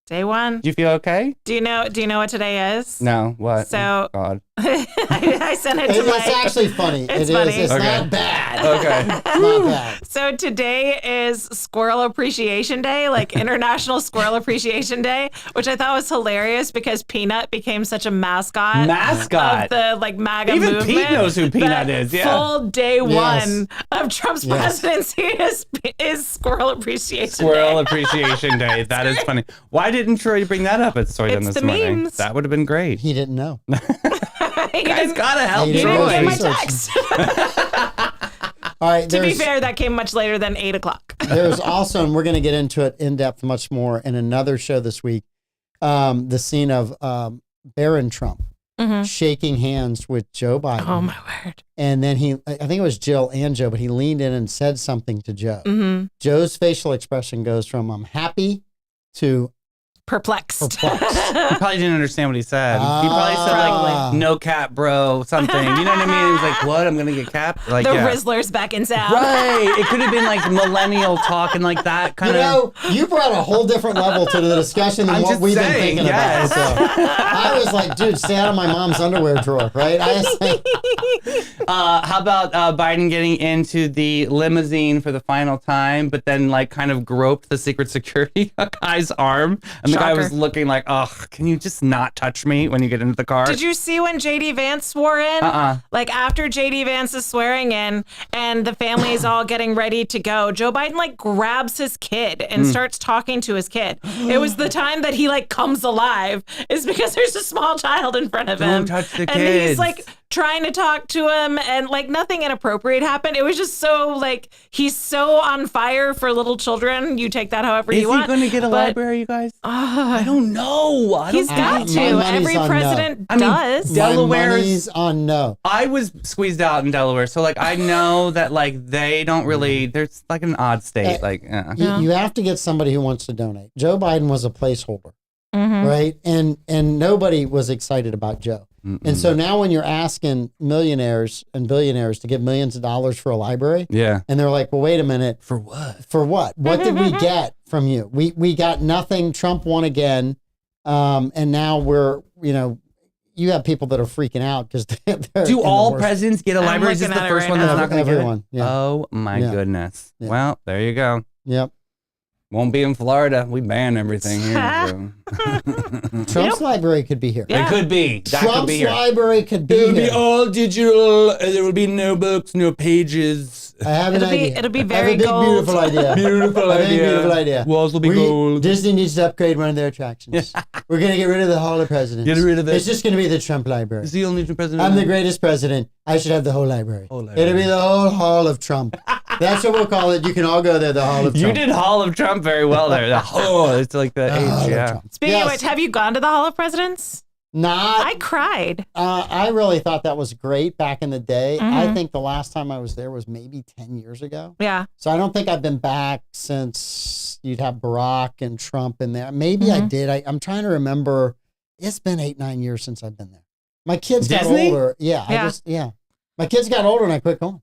E: Day 1.
B: Do you feel okay?
E: Do you know what today is?
B: No. What?
E: So-
B: Oh, God.
E: I sent it to
A: It's
E: Mike.
A: actually funny.
E: It's
A: It is.
E: funny.
A: It's
B: Okay.
A: not bad.
B: Okay.
A: It's not bad.
E: So today is Squirrel Appreciation Day, like International Squirrel Appreciation Day, which I thought was hilarious because Peanut became such a mascot.
B: Mascot.
E: Of the like MAGA
B: Even
E: movement.
B: Pete knows who Peanut
E: that
B: is, yeah.
E: Full day
A: Yes.
E: 1 of Trump's
A: Yes.
E: presidency is Squirrel Appreciation
B: Squirrel
E: Day.
B: Appreciation Day. That is funny. Why didn't Troy bring that up at Story
E: It's
B: this
E: the
B: morning?
E: memes.
B: That would have been great.
A: He didn't know.
E: He
B: Guys
E: didn't-
B: gotta help
A: He
E: he
A: didn't
E: didn't
A: Troy.
E: get my
A: Research.
E: text.
A: All right.
E: To be fair, that came much later than 8 o'clock.
A: There's also, and we're going to get into it in depth much more in another show this week, the scene of Barron Trump shaking hands with Joe Biden.
E: Oh my word.
A: And then I think it was Jill and Joe, but he leaned in and said something to Joe.
E: Mm-hmm.
A: Joe's facial expression goes from I'm happy to
E: Perplexed.
A: perplexed.
B: He probably didn't understand what he said. He probably said
A: Ah.
B: like "no cap, bro" something. You know what I mean? He was like, "What? I'm gonna get capped?" Like,
E: The
B: yeah.
E: Rizzlers back in town.
B: Right. It could have been like millennial talking like that kind
A: You
B: of.
A: know, you brought a whole different level to the discussion than
B: I'm
A: what
B: just
A: we've
B: saying,
A: been thinking
B: yes.
A: about. So I was like, dude, stay out of my mom's underwear drawer, right? I was like,
B: How about Biden getting into the limousine for the final time, but then like kind of groped the secret security guy's arm, and the guy
E: Shocker.
B: was looking like, "Oh, can you just not touch me when you get into the car?"
E: Did you see when JD Vance swore in? Like after JD Vance is swearing in and the family is all getting ready to go, Joe Biden like grabs his kid and starts talking to his kid. It was the time that he like comes alive is because there's a small child in front of him.
B: Don't touch the
E: and
B: kids.
E: he's like trying to talk to him and like nothing inappropriate happened. It was just so like he's so on fire for little children. You take that however
B: Is
E: you
B: he
E: want.
B: going to get a
E: but,
B: library, you guys? I don't know. I
E: He's
B: don't
E: got
A: My
E: to.
A: money's
E: Every
A: on no.
E: president
B: I mean,
E: does.
B: Delaware's-
A: my money's on no.
B: I was squeezed out in Delaware, so like I know that like they don't really. There's like an odd state. Like,
A: You have to get somebody who wants to donate. Joe Biden was a placeholder,
E: Mm-hmm.
A: right? And nobody was excited about Joe. And so now when you're asking millionaires and billionaires to give millions of dollars for a library,
B: yeah.
A: and they're like, well, wait a minute.
B: For what?
A: For what? What did we get from you? We got nothing. Trump won again. And now you have people that are freaking out because they're
B: Do
A: in the
B: all
A: worst-
B: presidents get a
E: I'm
B: library? Is this
E: looking
B: the
E: at it
B: first
E: right
B: one that's
E: now.
B: not going to get
A: Everyone,
B: it?
A: yeah.
B: Oh my
A: Yeah.
B: goodness.
A: Yeah.
B: Well, there you go.
A: Yep.
B: Won't be in Florida. We ban everything here. So.
A: Trump's library could be here.
E: Yeah.
B: It could be. That could
A: Trump's
B: be here.
A: library could be
B: It will be
A: here.
B: all digital. There will be no books, no pages.
A: I have an
E: It'll be-
A: idea.
E: it'll be
A: I have
E: very
A: a big,
E: gold.
A: beautiful idea.
B: Beautiful
A: I have a
B: idea.
A: beautiful idea.
B: Walls will be gold.
A: Disney needs to upgrade one of their attractions. We're going to get rid of the Hall of Presidents.
B: Get rid of it.
A: It's just going to be the Trump library.
B: Is he only the president?
A: I'm the greatest president. I should have the whole library.
B: Whole library.
A: It'll be the whole Hall of Trump. That's what we'll call it. You can all go there, the Hall of
B: You
A: Trump.
B: did Hall of Trump very well there. It's like the
A: Hall
B: age,
A: of
B: yeah.
A: Trump.
E: Speaking
A: Yes.
E: of which, have you gone to the Hall of Presidents?
A: Not.
E: I cried.
A: I really thought that was great back in the day.
E: Mm-hmm.
A: I think the last time I was there was maybe 10 years ago.
E: Yeah.
A: So I don't think I've been back since you'd have Barack and Trump in there. Maybe I did. I'm trying to remember. It's been 8-9 years since I've been there. My kids
B: Disney?
A: got older. Yeah. My kids got older and I quit going.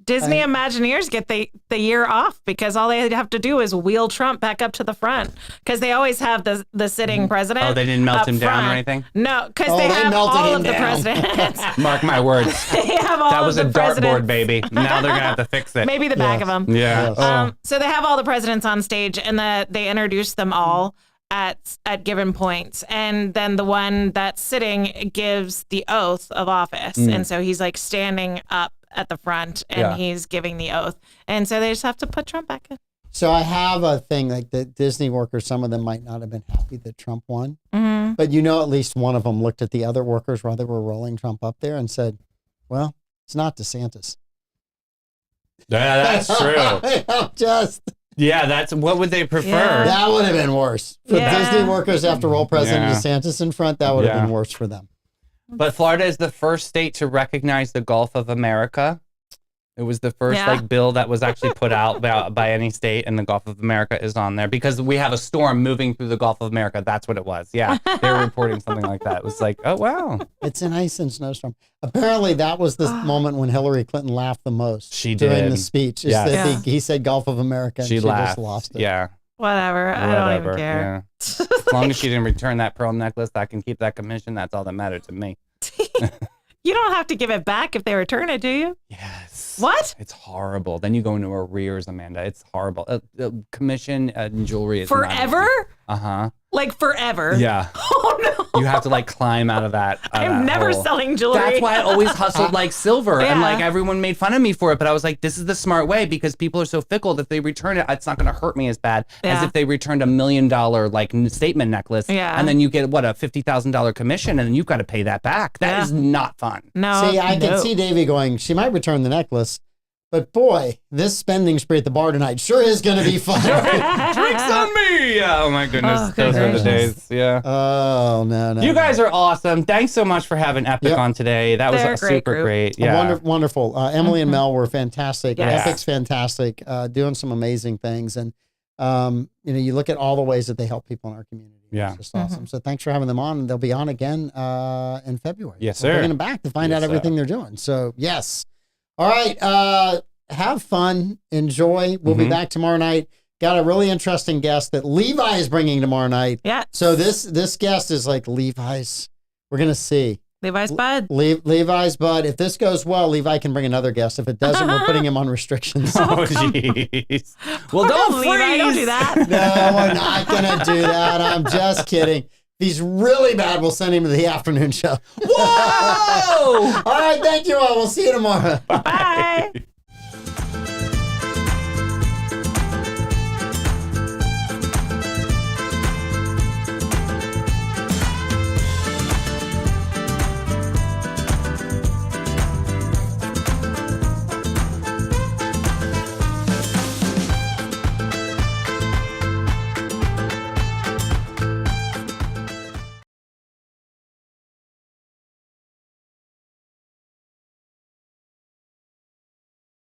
E: Disney Imagineers get the year off because all they have to do is wheel Trump back up to the front because they always have the sitting president.
B: Oh, they didn't melt
E: up
B: him down or
E: front.
B: anything?
E: No, because
A: Oh,
E: they
A: they
E: have
A: melted
E: all
A: him
E: of the
A: down.
E: presidents.
B: Mark my words.
E: They have all
B: That
E: of
B: was
E: the
B: a
E: presidents.
B: dartboard, baby. Now they're going to have to fix it.
E: Maybe the back of them.
B: Yeah.
A: Yes.
E: So they have all the presidents on stage, and they introduce them all at given points, and then the one that's sitting gives the oath of office, and so he's like standing up at the front, and he's giving the oath, and so they just have to put Trump back in.
A: So I have a thing like the Disney workers, some of them might not have been happy that Trump won, but at least one of them looked at the other workers while they were rolling Trump up there and said, well, it's not DeSantis.
B: Yeah, that's true. That's what would they prefer?
E: Yeah.
A: That would have been worse. For Disney workers to have to roll President DeSantis in front, that would have been worse for them.
B: But Florida is the first state to recognize the Gulf of America. It was the first bill that was actually put out by any state, and the Gulf of America is on there because we have a storm moving through the Gulf of America. That's what it was. Yeah, they were reporting something like that. It was like, oh wow,
A: it's an ice and snowstorm. Apparently, that was the moment when Hillary Clinton laughed the most.
B: She
A: during
B: did.
A: the speech. He said Gulf of America, and she
B: laughed.
A: just lost it.
B: Yeah,
E: Whatever. I don't even care.
B: Yeah. As long as she didn't return that pearl necklace, I can keep that commission. That's all that mattered to me.
E: You don't have to give it back if they return it, do you?
B: Yes.
E: What?
B: It's horrible. Then you go into arrears, Amanda. It's horrible. Commission and jewelry is
E: forever?
B: Uh-huh.
E: Like forever?
B: Yeah.
E: Oh, no.
B: You have to like climb out of that.
E: I'm never selling jewelry.
B: That's why I always hustled like silver. And
E: Yeah.
B: like everyone made fun of me for it. But I was like, this is the smart way because people are so fickle that if they return it, it's not going to hurt me as bad as if they returned $1 million like statement necklace.
E: Yeah.
B: And then you get what, a $50,000 commission and then you've got to pay that back. That is not fun.
E: No.
A: See, I can see Davey going, she might return the necklace, but boy, this spending spree at the bar tonight sure is going to be fun.
B: Drinks on me. Yeah, oh my goodness.
E: Oh,
B: Those are the
E: goodness.
B: days. Yeah.
A: Oh, no.
B: You guys are awesome. Thanks so much for having Epic on today. That was
E: They're a great
B: super
E: group.
B: great. Yeah.
A: Wonderful. Emily and Mel were fantastic.
E: Yes.
A: Epic's fantastic, doing some amazing things. And, you look at all the ways that they help people in our community.
B: Yeah.
A: It's just awesome. So thanks for having them on. They'll be on again in February.
B: Yes,
A: We're
B: sir.
A: bringing them back to find
B: Yes,
A: out everything they're doing. So, yes. All right. Have fun. Enjoy. We'll be back tomorrow night. Got a really interesting guest that Levi is bringing tomorrow night.
E: Yeah.
A: So this guest is like Levi's. We're going to see.
E: Levi's bud.
A: Levi's bud. If this goes well, Levi can bring another guest. If it doesn't, we're putting him on restrictions.
B: Oh, jeez. Well, don't freeze.
E: Levi, don't do that.
A: No, we're not going to do that. I'm just kidding. If he's really bad, we'll send him to the afternoon show.
B: Whoa!
A: All right. Thank you all. We'll see you tomorrow.
E: Bye.